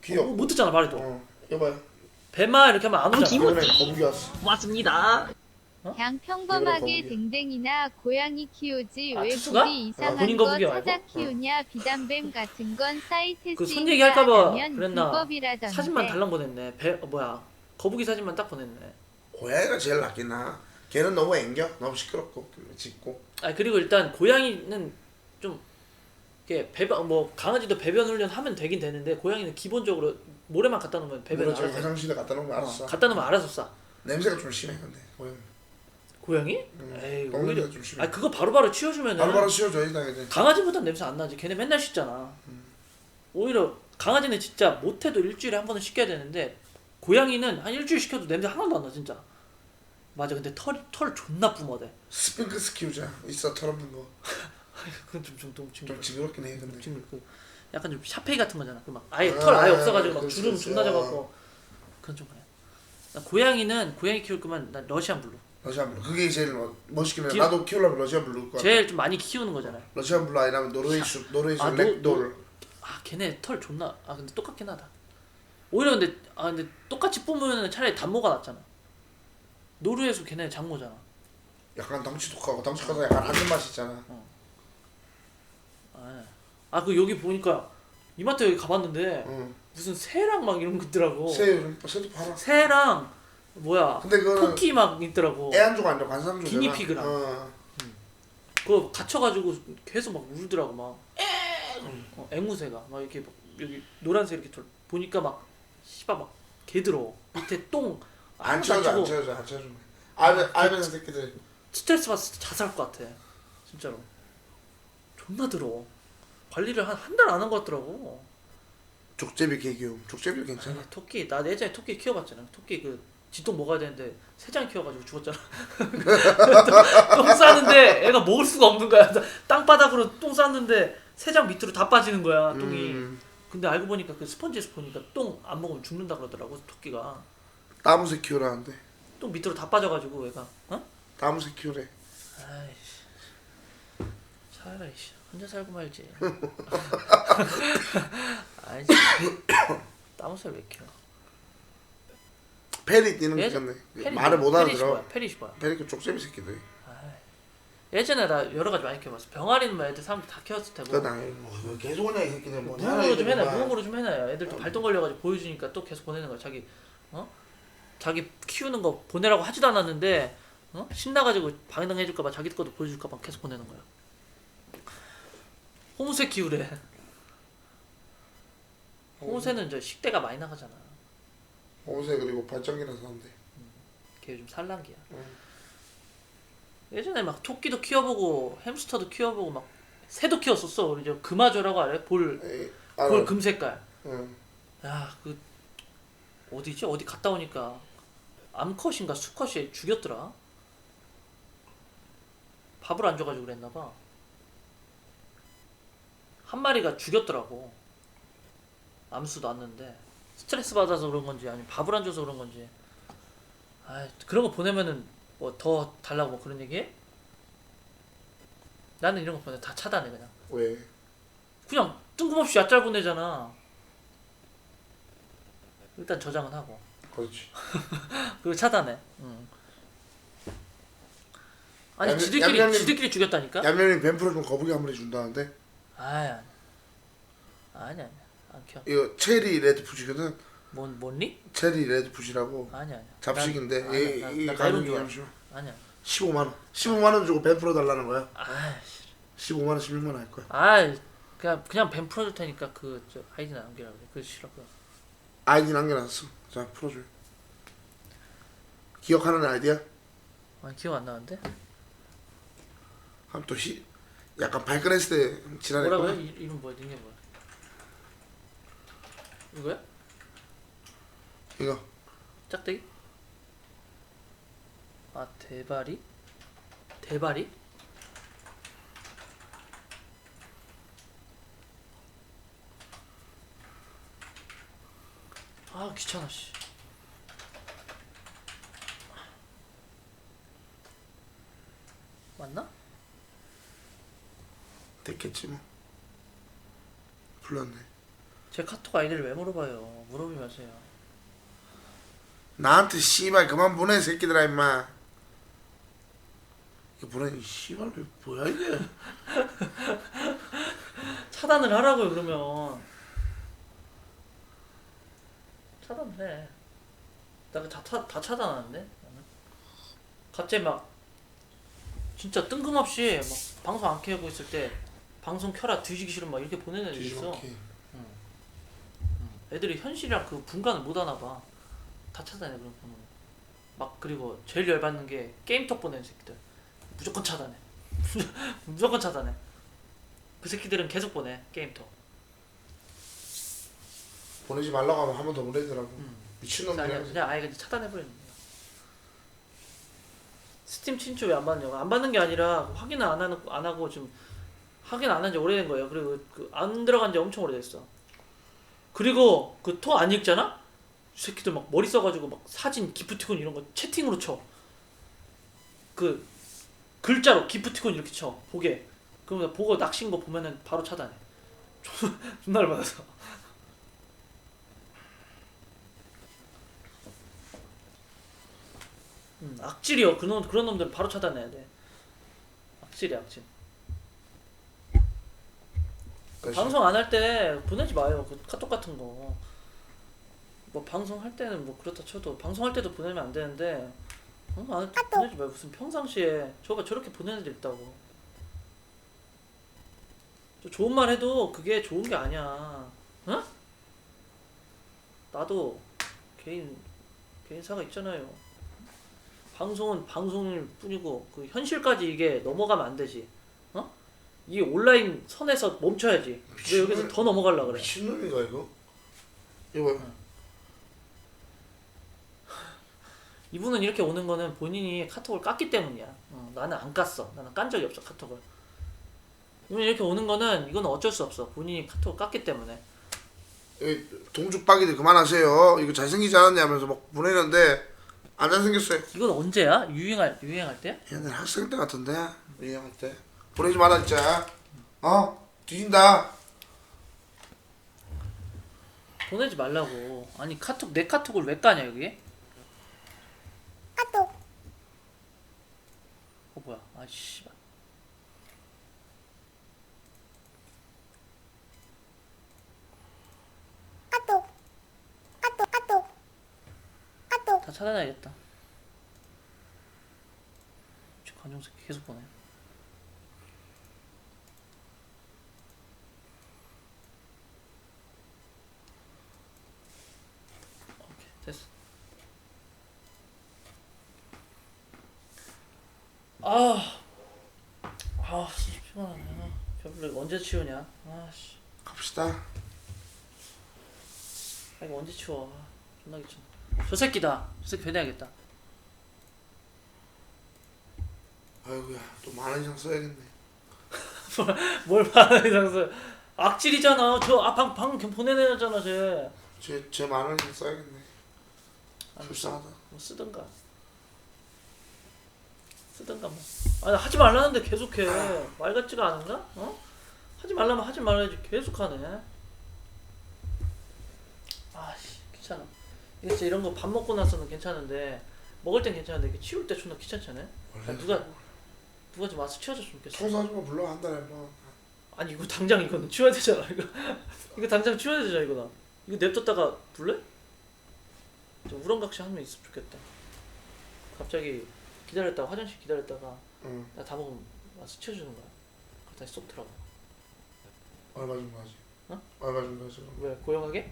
[SPEAKER 3] 귀여워.
[SPEAKER 1] 못 듣잖아 말해도.
[SPEAKER 3] 이거 봐요.
[SPEAKER 1] 뱀아 이렇게 하면 안 오잖아.
[SPEAKER 3] 이번에 거북이 왔어.
[SPEAKER 4] 왔습니다.
[SPEAKER 2] 그냥 평범하게
[SPEAKER 3] 이거는
[SPEAKER 2] 댕댕이나 고양이 키우지
[SPEAKER 1] 아,
[SPEAKER 2] 왜
[SPEAKER 1] 투수가?
[SPEAKER 2] 고기 이상한
[SPEAKER 1] 본인
[SPEAKER 2] 거
[SPEAKER 1] 거북이
[SPEAKER 2] 찾아
[SPEAKER 1] 말고?
[SPEAKER 2] 키우냐 비단뱀 같은 건 사이트
[SPEAKER 1] 그 손
[SPEAKER 2] 쓰인다
[SPEAKER 1] 얘기할까봐
[SPEAKER 2] 하면
[SPEAKER 1] 그랬나?
[SPEAKER 2] 불법이라던데.
[SPEAKER 1] 사진만 달랑 보냈네. 뭐야 거북이 사진만 딱 보냈네.
[SPEAKER 3] 고양이가 제일 낫긴 나. 걔는 너무 앵겨. 너무 시끄럽고 짖고.
[SPEAKER 1] 아 그리고 일단 고양이는 좀 이게 배변 뭐 강아지도 배변 훈련 하면 되긴 되는데 고양이는 기본적으로 모래만 갖다 놓으면 배변
[SPEAKER 3] 물론 저기
[SPEAKER 1] 알아서 해.
[SPEAKER 3] 화장실에 갖다 놓으면 알았어.
[SPEAKER 1] 갖다 놓으면 알아서 싸.
[SPEAKER 3] 냄새가 좀 심해 근데 고양이.
[SPEAKER 1] 고양이? 에이
[SPEAKER 3] 똥
[SPEAKER 1] 오히려
[SPEAKER 3] 냄새가 좀 심해.
[SPEAKER 1] 아 그거 바로바로 치워주면은
[SPEAKER 3] 바로바로 씌워줘야지 당연히.
[SPEAKER 1] 강아지보단 냄새 안 나지. 걔네 맨날 씻잖아. 오히려 강아지는 진짜 못해도 일주일에 한 번은 씻겨야 되는데 고양이는 한 일주일 시켜도 냄새 하나도 안 나 진짜. 맞아. 근데 털 존나 뿜어대.
[SPEAKER 3] 스핑크스 키우자. 있어 털 없는 거.
[SPEAKER 1] 그건 좀
[SPEAKER 3] 좀 징그럽긴 해 근데.
[SPEAKER 1] 지금 그 약간 좀 샤페이 같은 거잖아. 그 막 아예 털 아예 없어가지고 막
[SPEAKER 3] 그렇지,
[SPEAKER 1] 주름
[SPEAKER 3] 그렇지.
[SPEAKER 1] 존나 져갖고 그건 좀 그래. 나 고양이 키울 거면 난 러시안 블루.
[SPEAKER 3] 러시안 블루. 그게 제일 멋있긴 해.
[SPEAKER 1] 기-
[SPEAKER 3] 나도 키우려면 러시안 블루일 것 같아.
[SPEAKER 1] 제일 좀 많이 키우는 거잖아.
[SPEAKER 3] 러시안 블루 아니라면 노르웨이수
[SPEAKER 1] 아,
[SPEAKER 3] 렉돌.
[SPEAKER 1] 아 걔네 털 존나 근데 똑같긴 하다. 오히려 근데 똑같이 뽑으면 차라리 단모가 낫잖아. 노르웨이에서 걔네 장모잖아.
[SPEAKER 3] 약간 덩치 독하고 덩치 커서 약간 하는 맛이 있잖아.
[SPEAKER 1] 그 여기 보니까 이마트 여기 가봤는데
[SPEAKER 3] 응.
[SPEAKER 1] 무슨 새랑 막 이런 거 있더라고.
[SPEAKER 3] 새도 팔아.
[SPEAKER 1] 새랑 뭐야
[SPEAKER 3] 근데 그거는
[SPEAKER 1] 토끼 막 있더라고.
[SPEAKER 3] 애완조가 아니라 관상조잖아.
[SPEAKER 1] 기니피그랑. 그거 갇혀가지고 계속 막 울더라고 막. 앵무새가 막 이렇게 막 여기 노란색 이렇게 보니까 막 씨발 막 개들어. 밑에 똥
[SPEAKER 3] 안
[SPEAKER 1] 아무것도
[SPEAKER 3] 채워줘 안
[SPEAKER 1] 안 주고
[SPEAKER 3] 채워줘 안 채워줘. 알베는 새끼들.
[SPEAKER 1] 스트레스 받아서 자살 것 같아. 진짜로. 존나 들어. 관리를 한 달 안 한 것 같더라고.
[SPEAKER 3] 족제비 개기움. 족제비 괜찮아.
[SPEAKER 1] 아니, 토끼 나 예전에 토끼 키워봤잖아. 토끼 그 지똥 먹어야 되는데 새장 키워가지고 죽었잖아. 똥 싸는데 애가 먹을 수가 없는 거야. 땅바닥으로 똥 쌌는데 새장 밑으로 다 빠지는 거야 똥이. 근데 알고 보니까 그 스펀지에서 보니까 똥 안 먹으면 죽는다 그러더라고 토끼가.
[SPEAKER 3] 나무새 키우라는데.
[SPEAKER 1] 똥 밑으로 다 빠져가지고 애가.
[SPEAKER 3] 나무새 키우래.
[SPEAKER 1] 아이씨. 차라리 혼자 살고 말지. 아이씨. 나무새 왜 키워?
[SPEAKER 3] 페리 뛰는 게 있겠네. 말을 못 알아들어.
[SPEAKER 1] 페리시 뭐야?
[SPEAKER 3] 페리 그 족제비 새끼들.
[SPEAKER 1] 예전에 나 여러 가지 많이 키워봤어. 병아리는 뭐 애들 사람들 다 키웠을 테고.
[SPEAKER 3] 그거 뭐 계속 오냐 이 새끼들 뭐.
[SPEAKER 1] 무음으로 좀 해놔. 무음으로 좀 해놔요. 애들 또 발동 걸려가지고 보여주니까 또 계속 보내는 거야. 자기 키우는 거 보내라고 하지도 않았는데 신나가지고 방해당해줄까봐 자기 것도 보여줄까봐 계속 보내는 거야. 호무새 키우래. 홍세는 이제 식대가 많이 나가잖아.
[SPEAKER 3] 홍세 그리고 발전기나 사는데.
[SPEAKER 1] 걔 요즘 산란기야.
[SPEAKER 3] 응.
[SPEAKER 1] 예전에 막 토끼도 키워보고 햄스터도 키워보고 막 새도 키웠었어. 우리 저 금화조라고 알아요? 볼
[SPEAKER 3] 알아.
[SPEAKER 1] 금색깔.
[SPEAKER 3] 응.
[SPEAKER 1] 야, 그 어디지? 어디 갔다 오니까 암컷인가 수컷이 죽였더라. 밥을 안 줘가지고 그랬나봐. 한 마리가 죽였더라고. 암수 났는데 스트레스 받아서 그런 건지 아니면 밥을 안 줘서 그런 건지. 아, 그런 거 보내면은 뭐 더 달라고 뭐 그런 얘기해? 나는 이런 거 보내 다 차단해 그냥.
[SPEAKER 3] 왜?
[SPEAKER 1] 그냥 뜬금없이 얕잘 보내잖아. 일단 저장은 하고.
[SPEAKER 3] 그렇지.
[SPEAKER 1] 그리고 차단해. 응. 아니
[SPEAKER 3] 얌얌님-
[SPEAKER 1] 지들끼리 죽였다니까?
[SPEAKER 3] 얌얌이 뱀프로 좀 거북이 한 마리 준다는데.
[SPEAKER 1] 아야. 아니야. 안 켜.
[SPEAKER 3] 이거 체리 레드푸시거든.
[SPEAKER 1] 뭔니?
[SPEAKER 3] 체리 레드푸시라고
[SPEAKER 1] 아니야.
[SPEAKER 3] 잡식인데
[SPEAKER 1] 난- 아니야, 나
[SPEAKER 3] 이
[SPEAKER 1] 나
[SPEAKER 3] 가격이
[SPEAKER 1] 좋아.
[SPEAKER 3] 잠시만
[SPEAKER 1] 아니야.
[SPEAKER 3] 15만 원. 15만 원 주고 뱀프로 달라는 거야.
[SPEAKER 1] 아이씨.
[SPEAKER 3] 15만 원, 16만 원 할 거야.
[SPEAKER 1] 아이. 그냥 뱀 풀어줄 테니까 그 저 아이디 남기라 그래. 그거 싫어 그거.
[SPEAKER 3] 아이디 남겨놨어. 자 풀어줘. 기억하는 아이디야?
[SPEAKER 1] 아니 기억 안 나는데?
[SPEAKER 3] 그럼 또 약간 발끈했을 때 지랄할
[SPEAKER 1] 뭐라고요?
[SPEAKER 3] 거야.
[SPEAKER 1] 이름 뭐야? 닉네임 뭐야? 이거야?
[SPEAKER 3] 이거
[SPEAKER 1] 짝대기? 아 대바리? 대바리? 아 귀찮아 씨. 맞나?
[SPEAKER 3] 됐겠지 뭐. 불렀네.
[SPEAKER 1] 제 카톡 아이디를 왜 물어봐요? 물어보지 마세요.
[SPEAKER 3] 나한테 씨발 그만 보내 새끼들아 임마. 이거 보내 씨발 왜 뭐야 이게.
[SPEAKER 1] 차단을 하라고요 그러면. 차단해. 다 차단하는데 나는. 갑자기 막 진짜 뜬금없이 막 방송 안 켜고 있을 때 방송 켜라 뒤지기 싫으면 막 이렇게 보내는 애들 있어.
[SPEAKER 3] 뒤집어키.
[SPEAKER 1] 애들이 현실이랑 그 분간을 못 하나 봐. 다 차단해 그런 거는. 막 그리고 제일 열받는 게 게임톡 보내는 새끼들. 무조건 차단해. 무조건 차단해. 그 새끼들은 계속 보내 게임톡.
[SPEAKER 3] 보내지 말라고 하면 한 번 더 보내더라고. 미친놈들이야.
[SPEAKER 1] 그냥 아예 그냥 차단해버리는 거야. 스팀 친추 왜 안 받느냐고. 안 받는 게 아니라 확인을 안 하고 지금 확인 안 한 지 오래된 거예요. 그리고 안 들어간 지 엄청 오래됐어. 그리고 그 톡 안 읽잖아? 이 새끼들 막 머리 써가지고 막 사진 기프티콘 이런 거 채팅으로 쳐. 그 글자로 기프티콘 이렇게 쳐. 보게. 그러면 보고 낚신 거 보면은 바로 차단해. 존나 열받아서. 악질이요. 그런 놈들은 바로 차단해야 돼. 악질이야, 악질. 방송 안 할 때 보내지 마요. 그 카톡 같은 거. 뭐 방송 할 때는 뭐 그렇다 쳐도 방송할 때도 보내면 안 되는데 방송 안 할 때 보내지 마요. 무슨 평상시에 저렇게 보내는 애들 있다고. 저 좋은 말 해도 그게 좋은 게 아니야. 응? 나도 개인사가 있잖아요. 방송은 방송일 뿐이고 그 현실까지 이게 넘어가면 안 되지. 어? 이게 온라인 선에서 멈춰야지. 왜 여기서 더 넘어가려 그래?
[SPEAKER 3] 미친놈인가 이거? 이거
[SPEAKER 1] 이분은 이렇게 오는 거는 본인이 카톡을 깠기 때문이야. 나는 안 깠어. 나는 깐 적이 없어 카톡을. 이분 이렇게 오는 거는 이건 어쩔 수 없어. 본인이 카톡을 깠기 때문에.
[SPEAKER 3] 동죽박이들 그만하세요. 이거 잘생기지 않았냐면서 막 보내는데 안 잘생겼어요.
[SPEAKER 1] 이건 언제야? 유행할 때야?
[SPEAKER 3] 옛날 학생 때 같은데 유행할 때 보내지 마라 진짜. 뒤진다.
[SPEAKER 1] 보내지 말라고. 아니 내 카톡을 왜 까냐 여기? 카톡. 뭐야? 아 씨발. 다 차단해야겠다. 저 관종 새끼 계속 보내. 진짜 피곤하네. 배불러. 언제 치우냐? 아씨.
[SPEAKER 3] 갑시다.
[SPEAKER 1] 이거 언제 치워? 존나 귀찮아. 저 새끼다. 저 새끼 배내야겠다.
[SPEAKER 3] 아이고야, 또 만원 이상 써야겠네.
[SPEAKER 1] 뭘 말하는 이상 써? 악질이잖아. 방금 보내내잖아 쟤.
[SPEAKER 3] 제 만원 이상 써야겠네.
[SPEAKER 1] 아니,
[SPEAKER 3] 불쌍하다.
[SPEAKER 1] 뭐 쓰든가 뭐. 아니 하지 말라는데 계속해. 말 같지가 않은가? 어? 하지 말라면 하지 말아야지. 계속하네. 아씨 귀찮아. 이게 진짜 이런 거 밥 먹고 나서는 괜찮은데 먹을 땐 괜찮은데 이게 치울 때 존나 귀찮잖아. 누가 좀 와서 치워줬으면 좋겠어.
[SPEAKER 3] 청소하지마 불러 한 달에 한 번.
[SPEAKER 1] 아니 이거 당장 이거는 치워야 되잖아. 이거 당장 치워야 되잖아 이거 나. 이거 냅뒀다가 불래? 좀 우렁각시 한 명 있으면 좋겠다. 갑자기 기다렸다가 화장실 기다렸다가
[SPEAKER 3] 응.
[SPEAKER 1] 나 다 먹으면 와서 치워주는 거야. 그거 다시 쏙 들어가.
[SPEAKER 3] 얼마 정도 하지?
[SPEAKER 1] 어?
[SPEAKER 3] 얼마 정도 하지?
[SPEAKER 1] 왜 고용하게?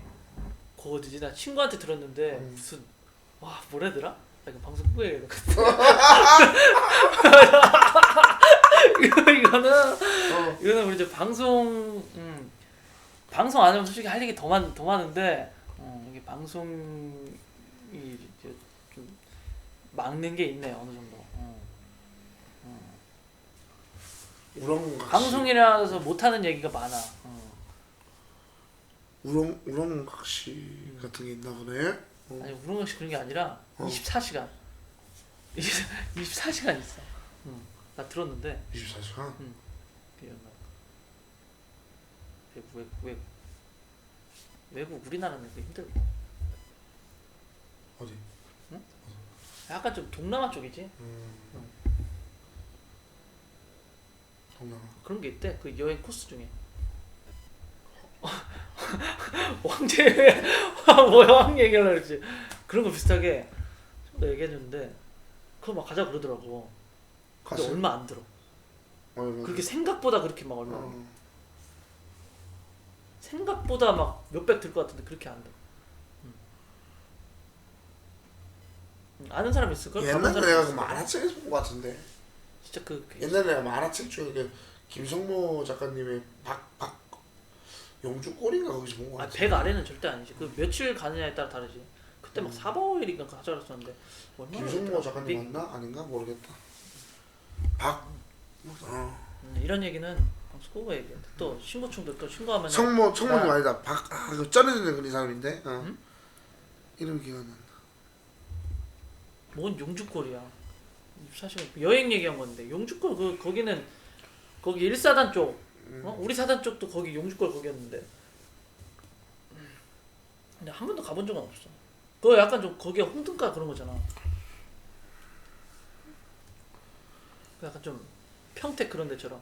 [SPEAKER 1] 그거 어디지? 나 친구한테 들었는데
[SPEAKER 3] 응.
[SPEAKER 1] 무슨 와 뭐래더라? 나 이거 방송 후에 이거는 우리 이제 방송 방송 안 하면 솔직히 할 얘기 더 많은데 이게 방송이 이제 좀 막는 게 있네 어느 정도.
[SPEAKER 3] 우렁각시.
[SPEAKER 1] 방송이라서 못하는 얘기가 많아.
[SPEAKER 3] 우렁각시 같은 게 있나 보네.
[SPEAKER 1] 아니 우렁각시 그런 게 아니라 24시간 24시간 있어. 나 들었는데
[SPEAKER 3] 24시간?
[SPEAKER 1] 외국 우리나라는 그 힘들고.
[SPEAKER 3] 어디?
[SPEAKER 1] 약간 좀 동남아 쪽이지.
[SPEAKER 3] 동남아.
[SPEAKER 1] 그런 게 있대. 그 여행 코스 중에. 왕제 뭐야 왕 얘기하려고 그랬지. 그런 거 비슷하게 좀 얘기해줬는데 그거 막 가자 그러더라고. 근데
[SPEAKER 3] 갔어요?
[SPEAKER 1] 얼마 안 들어. 그렇게 생각보다 그렇게 막 얼마 안 들어. 생각보다 막 몇백 들 것 같은데 그렇게 안 들어. 아는 사람 있을 걸?
[SPEAKER 3] 옛날에 내가 그 만화책에서 본 것 같은데.
[SPEAKER 1] 진짜
[SPEAKER 3] 옛날에 내가 만화책 중에 그 김성모 작가님의 박 영주꼴인가 거기서 본 것 같아.
[SPEAKER 1] 100 아래는 절대 아니지. 그 며칠 가느냐에 따라 다르지. 그때 막 4박 5일인가 가자 그랬었는데
[SPEAKER 3] 김성모 작가님 맞나? 아닌가? 모르겠다.
[SPEAKER 1] 이런 얘기는 방송 끄고 얘기해. 또 신고충들 또 신고하면
[SPEAKER 3] 성모님 아니다. 그 쩌내는 그런 사람인데. 이름 기억 안 난다.
[SPEAKER 1] 뭔 용주골이야. 사실 여행 얘기한 건데 용주골 거기는 거기 1사단 쪽 우리 사단 쪽도 거기 용주골 거기였는데 근데 한 번도 가본 적은 없어. 그거 약간 좀 거기가 홍등가 그런 거잖아. 약간 좀 평택 그런 데처럼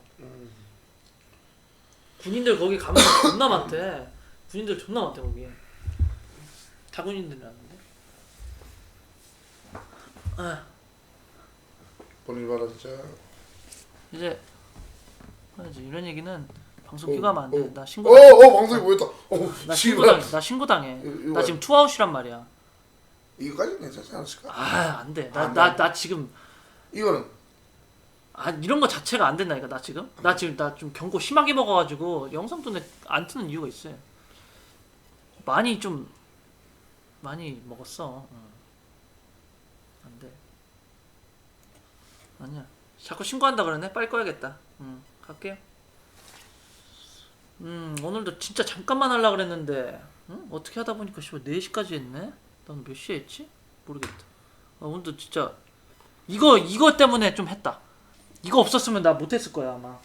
[SPEAKER 1] 군인들 거기 가면 존나 많대. 군인들 존나 많대 거기. 다 군인들이라는데.
[SPEAKER 3] 본인 받았자.
[SPEAKER 1] 이제 이런 얘기는 방송 기가면 안 돼. 나 신고.
[SPEAKER 3] 방송이 뭐였다.
[SPEAKER 1] 나 신고당해.
[SPEAKER 3] 이거
[SPEAKER 1] 나 지금 투아웃이란 말이야.
[SPEAKER 3] 이거까지 괜찮지 않았을까?
[SPEAKER 1] 안 돼. 나 지금
[SPEAKER 3] 이거는
[SPEAKER 1] 이런 거 자체가 안 된다니까. 나 좀 경고 심하게 먹어가지고 영상도 안 트는 이유가 있어요. 많이 먹었어. 안 돼. 아니야. 자꾸 신고한다 그러네. 빨리 꺼야겠다. 갈게요. 오늘도 진짜 잠깐만 하려고 그랬는데 어떻게 하다 보니까 4시까지 했네? 난 몇 시에 했지? 모르겠다. 오늘도 진짜 이거 때문에 좀 했다. 이거 없었으면 나 못했을 거야 아마.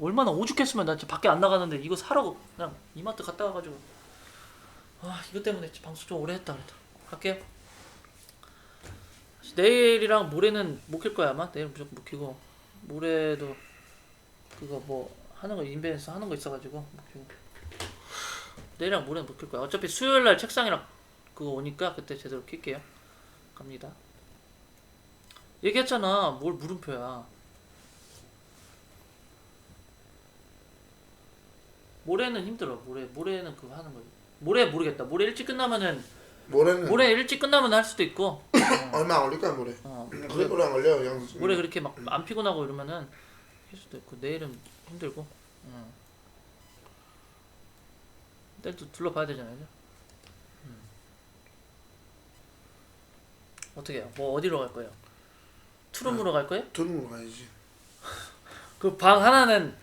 [SPEAKER 1] 얼마나 오죽했으면 나 진짜 밖에 안 나가는데 이거 사러 그냥 이마트 갔다 와가지고 이거 때문에 방송 좀 오래 했다 그랬다. 갈게요. 내일이랑 모레는 못 킬 거야 아마. 내일 무조건 못 키고 모레도 그거 뭐 하는 거 인벤에서 하는 거 있어가지고 못 키고 내일이랑 모레는 못 킬 거야. 어차피 수요일날 책상이랑 그거 오니까 그때 제대로 킬게요. 갑니다. 얘기했잖아. 뭘 물음표야. 모레는 힘들어. 모레는 그거 하는 거지. 모레 모르겠다. 모레 일찍 끝나면은
[SPEAKER 3] 모레는
[SPEAKER 1] 모레 일찍 끝나면 할 수도 있고
[SPEAKER 3] 얼마 안 걸릴 거야 모레. 그래 오래 안 걸려 양.
[SPEAKER 1] 모레 그렇게 막 안 피곤하고 이러면은 할 수도 있고 내일은 힘들고. 내일 또 둘러봐야 되잖아요. 그죠? 어떻게 해요? 뭐 어디로 갈 거예요? 투룸으로 갈 거예요?
[SPEAKER 3] 두릉으로 가야지.
[SPEAKER 1] 그 방 하나는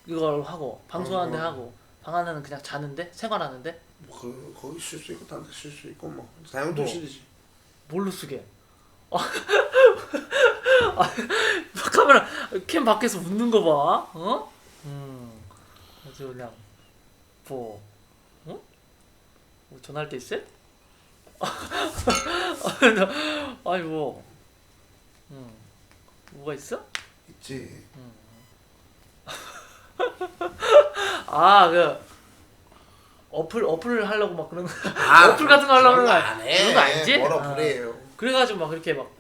[SPEAKER 1] 이걸 하고 방송하는데
[SPEAKER 3] 어.
[SPEAKER 1] 하고 방 하나는 그냥 자는데 생활하는데
[SPEAKER 3] 뭐 거기 쉴 수 있고 딴데 쉴 수 있고 뭐 다양한
[SPEAKER 1] 뭐.
[SPEAKER 3] 도시지.
[SPEAKER 1] 뭘로 쓰게? 카메라 캠 밖에서 웃는 거 봐. 어? 아주 그냥 뭐 어? 뭐 전화할 때 있어요? 아니 뭐 뭐가 있어?
[SPEAKER 3] 있지.
[SPEAKER 1] 아 그 어플 하려고 막 그런 거 어플 같은 거 하려고 그런 거
[SPEAKER 3] 안 해.
[SPEAKER 1] 그런 거 아니지?
[SPEAKER 3] 뭘
[SPEAKER 1] 아.
[SPEAKER 3] 어플이에요.
[SPEAKER 1] 그래가지고 막 이렇게 막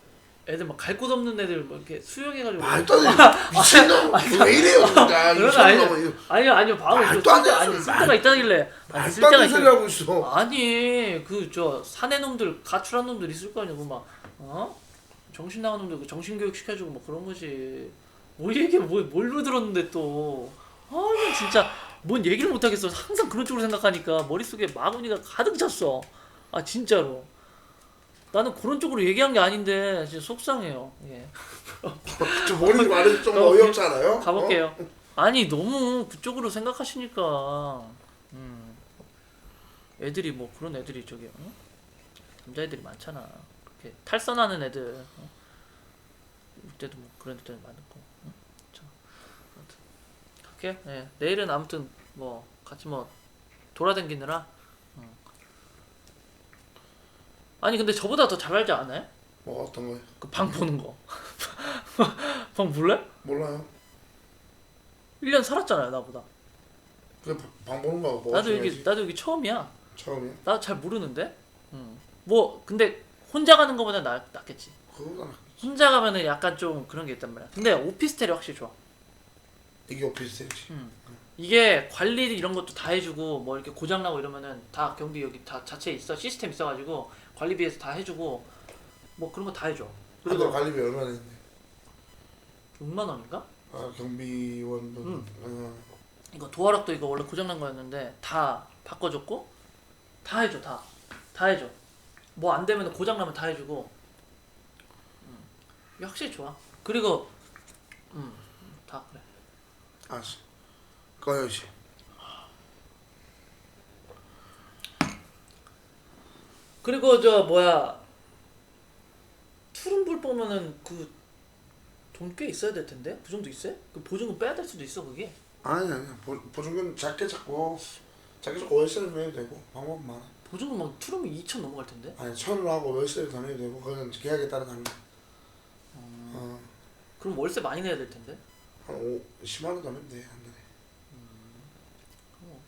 [SPEAKER 1] 애들 막 갈 곳 없는 애들 막 이렇게 수영해가지고
[SPEAKER 3] 말도 안 돼. 미친놈. 왜 이래요 진짜.
[SPEAKER 1] 그런 거 아니요 방금
[SPEAKER 3] 말도 안 돼.
[SPEAKER 1] 아니 쓸 데가 있다길래 아니 쓸
[SPEAKER 3] 말도
[SPEAKER 1] 데가
[SPEAKER 3] 안 되는 소리
[SPEAKER 1] 있다
[SPEAKER 3] 하고 있어.
[SPEAKER 1] 아니 그 저 사내 놈들 가출한 놈들 있을 거 아니야 막 정신 나간 놈들 그 정신 교육 시켜주고 뭐 그런 거지 뭐 얘기 뭘로 들었는데 또 이거 진짜 뭔 얘기를 못 하겠어 항상 그런 쪽으로 생각하니까 머릿속에 마구니가 가득 찼어 아 진짜로 나는 그런 쪽으로 얘기한 게 아닌데 진짜 속상해요 예.
[SPEAKER 3] 좀 머리 말이 좀 어이없지 않아요?
[SPEAKER 1] 가볼게요. 아니 너무 그쪽으로 생각하시니까 애들이 뭐 그런 애들이 저기 남자애들이 많잖아. 그렇게 탈선하는 애들 이때도 뭐 그런 애들 많고. 자, 아무튼 갈게요. 네, 내일은 아무튼 뭐 같이 뭐 돌아다니느라. 아니 근데 저보다 더 잘 알지 않아요?
[SPEAKER 3] 뭐 어떤 거요?
[SPEAKER 1] 그 방 보는 거. 방 볼래?
[SPEAKER 3] 몰라요.
[SPEAKER 1] 1년 살았잖아요 나보다.
[SPEAKER 3] 그게 방 보는 거 뭐?
[SPEAKER 1] 나도 여기 처음이야.
[SPEAKER 3] 처음이야?
[SPEAKER 1] 나도 잘 모르는데. 뭐 근데 혼자 가는 거보다 낫겠지.
[SPEAKER 3] 그거가
[SPEAKER 1] 혼자 가면은 약간 좀 그런 게 있단 말이야. 근데 오피스텔이 확실히 좋아.
[SPEAKER 3] 이게 오피스텔이지.
[SPEAKER 1] 이게 관리 이런 것도 다 해주고 뭐 이렇게 고장 나고 이러면은 다 경비 여기 다 자체에 있어 시스템 있어가지고 관리비에서 다 해주고 뭐 그런 거 다 해줘.
[SPEAKER 3] 그리고
[SPEAKER 1] 그리고
[SPEAKER 3] 관리비 얼마나 했는데?
[SPEAKER 1] 6만 원인가?
[SPEAKER 3] 아 경비원분.
[SPEAKER 1] 이거 도어락도 이거 원래 고장 난 거였는데 다 바꿔줬고 다 해줘 다 해줘. 뭐 안 되면 고장 나면 다 해주고. 이게 확실히 좋아. 그리고 다 그래.
[SPEAKER 3] 알았어. 꺼야지.
[SPEAKER 1] 그리고 저 뭐야 투룸불 보면은 그 돈 꽤 있어야 될 텐데 그 정도 있어요? 그 보증금 빼야 될 수도 있어 그게.
[SPEAKER 3] 아니야. 보증금 작게 잡고 월세를 내도 되고 방법 많아.
[SPEAKER 1] 보증금 막 투룸이 2천 넘어갈 텐데.
[SPEAKER 3] 아니 1,000으로 하고 월세를 더 내도 되고 그건 계약에 따라 달라.
[SPEAKER 1] 그럼 월세 많이 내야 될 텐데.
[SPEAKER 3] 한 10만 원 더 내면 돼 한 달에.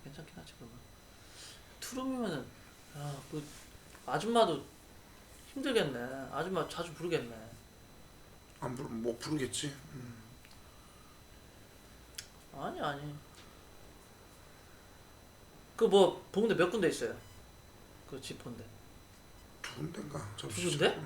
[SPEAKER 1] 괜찮긴 하지 그러면. 투룸이면은 그 아줌마도 힘들겠네. 아줌마 자주 부르겠네.
[SPEAKER 3] 뭐 부르겠지.
[SPEAKER 1] 아니. 그 뭐 보는데 몇 군데 있어요? 그 집 본데.
[SPEAKER 3] 두 군데인가?
[SPEAKER 1] 두 군데?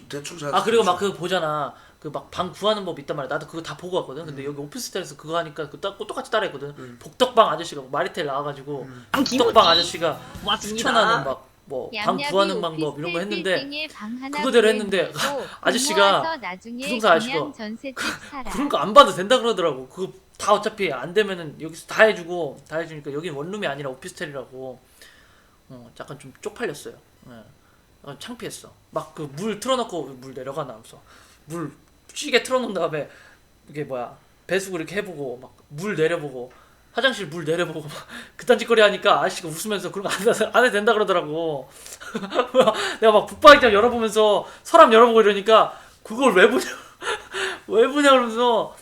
[SPEAKER 3] 대충 잘.
[SPEAKER 1] 그리고 막 그거 보잖아. 그 막 방 구하는 법 있단 말이야. 나도 그거 다 보고 왔거든. 근데 여기 오피스텔에서 그거 하니까 똑같이 따라했거든. 복덕방 아저씨가 마리텔 나와가지고 복덕방 아저씨가 추천하는 막 뭐 방 구하는 방법 이런 거 했는데 그거대로 했는데 아저씨가 부동산 아저씨가 그런 거 안 봐도 된다 그러더라고. 그거 다 어차피 안 되면은 여기서 다 해주니까 여긴 원룸이 아니라 오피스텔이라고. 약간 좀 쪽팔렸어요. 약간 창피했어. 막 그 물 틀어놓고 물 내려가나 하면서 물 찌게 틀어놓은 다음에 이게 뭐야 배수구 이렇게 해보고 막 물 내려보고 화장실 물 내려보고 막 그딴 짓거리 하니까 아저씨가 웃으면서 그런 거 안 해도 된다 그러더라고. 내가 막 북방이장 열어보면서 서랍 열어보고 이러니까 그걸 왜 보냐 그러면서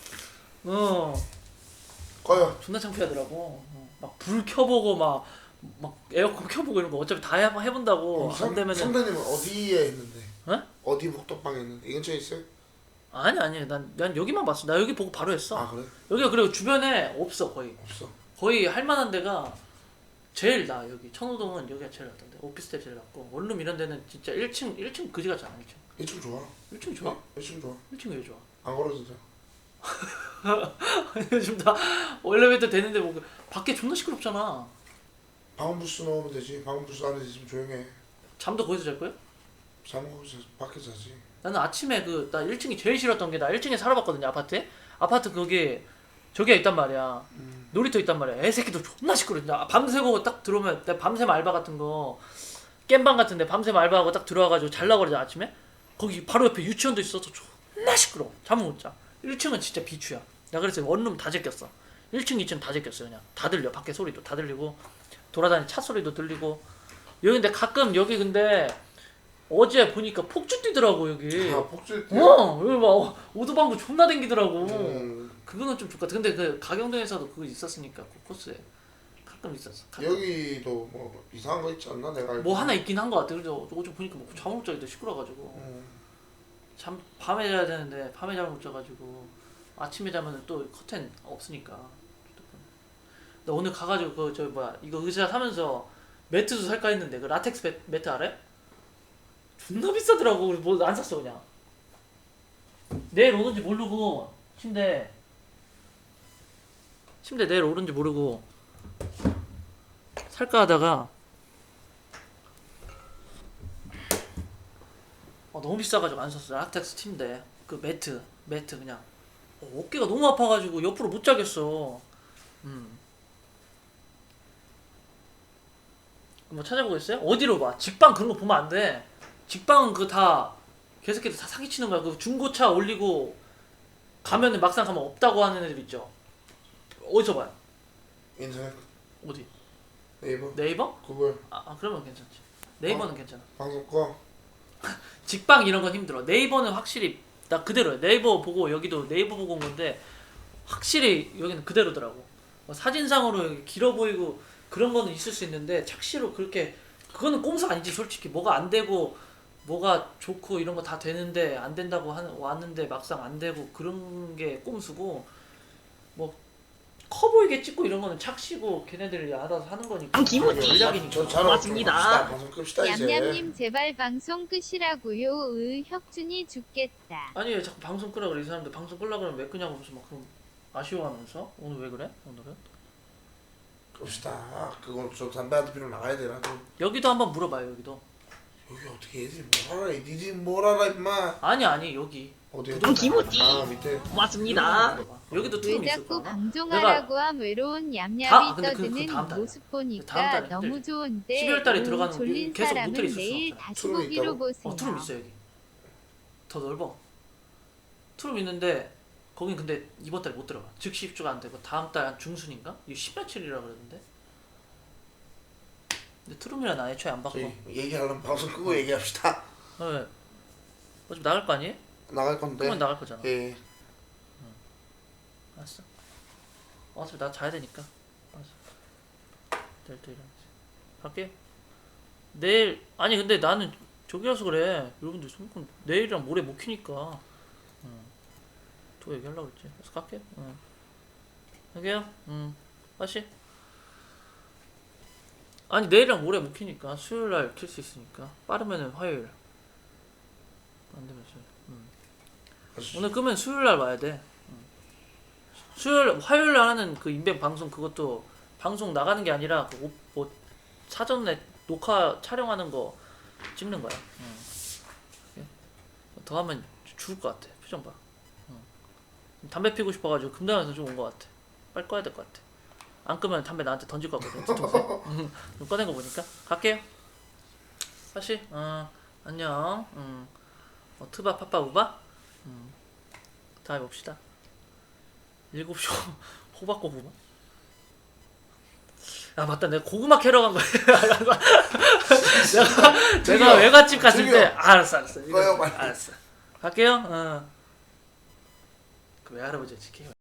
[SPEAKER 3] 꺼요.
[SPEAKER 1] 존나 창피하더라고. 막 불 켜보고 막 에어컨 켜보고 이런 거 어차피 다 해본다고. 안 되면은
[SPEAKER 3] 선배님은 어디에 있는데? 어디 복덕방에 있는데? 이 근처에 있어요?
[SPEAKER 1] 아니 난 여기만 봤어. 나 여기 보고 바로 했어.
[SPEAKER 3] 그래?
[SPEAKER 1] 여기가 그리고 주변에 없어 거의.
[SPEAKER 3] 없어.
[SPEAKER 1] 거의 할 만한 데가 제일 나 여기 천호동은 여기가 제일 낫던데. 오피스텔 제일 낫고 원룸 이런 데는 진짜 1층 그지 같지 않아 1층.
[SPEAKER 3] 1층 좋아.
[SPEAKER 1] 1층 좋아?
[SPEAKER 3] 1층 좋아.
[SPEAKER 1] 1층 왜 좋아?
[SPEAKER 3] 안 걸어도 돼.
[SPEAKER 1] 요즘 다 엘리베이터 되는데 뭐 밖에 존나 시끄럽잖아.
[SPEAKER 3] 방음 부스 넣으면 되지. 방음 부스 안에 있으면 조용해.
[SPEAKER 1] 잠도 거기서 잘 거야?
[SPEAKER 3] 잠은 거기서 밖에서 자지.
[SPEAKER 1] 나는 아침에 나 1층이 제일 싫었던 게 나 1층에 살아봤거든요 아파트에. 아파트 거기 저기가 있단 말이야. 놀이터 있단 말이야. 애새끼도 존나 시끄러워. 진짜 밤새고 딱 들어오면 내가 밤샘 알바 같은 거 깸방 같은데 밤샘 알바하고 딱 들어와가지고 잘라 그러잖아 아침에. 거기 바로 옆에 유치원도 있어서 존나 시끄러워. 잠을 못 자. 1층은 진짜 비추야. 나 그래서 원룸 다 제꼈어. 1층 2층 다 제꼈어. 그냥 다 들려. 밖에 소리도 다 들리고 돌아다니는 차 소리도 들리고. 여기 근데 가끔 여기 근데 어제 보니까 폭주 뛰더라고 여기.
[SPEAKER 3] 아 폭주일 때.
[SPEAKER 1] 여기 막 오토방구 존나 댕기더라고.
[SPEAKER 3] 음.
[SPEAKER 1] 그거는 좀 좋겠다. 근데 그 가경동에서도 그거 있었으니까 그 코스에 가끔 있었어. 가끔.
[SPEAKER 3] 여기도 뭐 이상한 거 있지 않나 내가 알기로.
[SPEAKER 1] 뭐 하나 있긴 한 거 같아. 그래서 어제 보니까 뭐 잠을 못 자기도 시끄러가지고 밤에 자야 되는데 밤에 잠을 못 자가지고 아침에 자면 또 커튼 없으니까. 나 오늘 가가지고 그 저 뭐야 이거 의자 사면서 매트도 살까 했는데 그 라텍스 매트 알아? 존나 비싸더라고. 그래서 뭐 안 샀어 그냥. 내일 오는지 모르고 침대 내일 오는지 모르고 살까 하다가 너무 비싸가지고 안 샀어. 라텍스 침대 그 매트 그냥 어깨가 너무 아파가지고 옆으로 못 자겠어. 뭐 찾아보겠어요? 어디로 봐? 직방 그런 거 보면 안 돼. 직방은 그 다 개새끼들 다 사기치는 거야. 그 중고차 올리고 가면은 막상 가면 없다고 하는 애들 있죠. 어디서 봐요?
[SPEAKER 3] 인터넷
[SPEAKER 1] 어디?
[SPEAKER 3] 네이버
[SPEAKER 1] 네이버?
[SPEAKER 3] 구글
[SPEAKER 1] 그러면 괜찮지. 네이버는 괜찮아.
[SPEAKER 3] 방송 꺼.
[SPEAKER 1] 직방 이런 건 힘들어. 네이버는 확실히 나 그대로야. 네이버 보고 여기도 네이버 보고 온 건데 확실히 여기는 그대로더라고. 사진상으로 길어 보이고 그런 거는 있을 수 있는데 착시로 그렇게 그거는 꼼수 아니지 솔직히. 뭐가 안 되고 뭐가 좋고 이런 거 다 되는데 안 된다고 왔는데 막상 안 되고 그런 게 꼼수고 뭐 커 보이게 찍고 이런 거는 착시고 걔네들이 알아서 하는 거니까.
[SPEAKER 4] 김호지.
[SPEAKER 1] 전략이니까.
[SPEAKER 4] 고맙습니다.
[SPEAKER 3] 방송 끕시다 이제.
[SPEAKER 2] 얌얌님 제발 방송 끄시라고요. 혁준이 죽겠다.
[SPEAKER 1] 아니 왜 자꾸 방송 끄라 그래. 이 사람들 방송 끄려 그러면 왜 끄냐고 무슨 막 그럼 아쉬워하면서. 오늘 왜 그래? 오늘은?
[SPEAKER 3] 끕시다. 그건 좀 담배 한 피로 나가야 되나?
[SPEAKER 1] 여기도 한번 물어봐요. 여기도.
[SPEAKER 3] 여기 어떻게 애들이 뭘 알아? 니들이 뭘 알아 임마?
[SPEAKER 1] 아니 여기.
[SPEAKER 3] 어디?
[SPEAKER 4] 김호지.
[SPEAKER 3] 아 밑에.
[SPEAKER 4] 고맙습니다.
[SPEAKER 1] 여기도
[SPEAKER 2] 왜
[SPEAKER 1] 트름이 있을
[SPEAKER 2] 자꾸
[SPEAKER 1] 거야.
[SPEAKER 2] 방종하라고 함 외로운
[SPEAKER 1] 다-
[SPEAKER 2] 얌얌이
[SPEAKER 1] 근데 그
[SPEAKER 2] 떠드는
[SPEAKER 1] 다음 달에.
[SPEAKER 2] 모습
[SPEAKER 1] 다음
[SPEAKER 2] 보니까
[SPEAKER 1] 달에
[SPEAKER 2] 너무
[SPEAKER 1] 힘들지.
[SPEAKER 2] 좋은데
[SPEAKER 1] 12월 달에
[SPEAKER 2] 너무
[SPEAKER 1] 들어가는
[SPEAKER 2] 졸린
[SPEAKER 1] 계속
[SPEAKER 2] 사람은
[SPEAKER 1] 모텔에 있을 수
[SPEAKER 2] 내일
[SPEAKER 1] 없잖아.
[SPEAKER 2] 다시
[SPEAKER 3] 트름이
[SPEAKER 2] 보기로
[SPEAKER 3] 있다고?
[SPEAKER 2] 보세요.
[SPEAKER 1] 트름 있어 여기. 더 넓어. 트름 있는데 거긴 근데 이번 달에 못 들어가. 즉시 입주가 안 되고 다음 달 한 중순인가? 이거 10며칠이라 그러는데. 근데 트름이라 나 애초에 안 받고.
[SPEAKER 3] 저희 얘기하려면 방송 끄고 얘기합시다.
[SPEAKER 1] 왜? 어차피 나갈 거 아니에요?
[SPEAKER 3] 나갈 건데.
[SPEAKER 1] 그러면 나갈 거잖아.
[SPEAKER 3] 예.
[SPEAKER 1] 알았어. 어차피 나 자야 되니까. 알았어. 내일 또 일어나지. 갈게. 내일 아니 근데 나는 저기라서 그래. 여러분들 손금 내일이랑 모레 못 키니까. 또 얘기하려고 그랬지. 그래서 갈게. 갈게요. 다시. 아니 내일이랑 모레 못 키니까 수요일날 킬 수 있으니까 빠르면은 화요일. 안 되면 수요일. 오늘 끄면 수요일날 와야 돼. 수요일 화요일날 하는 그 인벤 방송 그것도 방송 나가는 게 아니라 그 뭐 사전에 녹화 촬영하는 거 찍는 거야. 더 하면 죽을 것 같아. 표정 봐. 담배 피고 싶어가지고 금단에서 좀 온 것 같아. 빨리 꺼야 될 것 같아. 안 끄면 담배 나한테 던질 것 같거든. 뒤통수에. 좀 꺼낸 거 보니까 갈게요. 다시 안녕. 트바 파파 우바. 다음에 봅시다. 7시 호박고 고구마? 아 맞다 내가 고구마 캐러 간 거야. 내가 외갓집 갔을 때 알았어
[SPEAKER 3] 꺼요, 빨리.
[SPEAKER 1] 알았어 갈게요. 그 외할아버지 지켜요.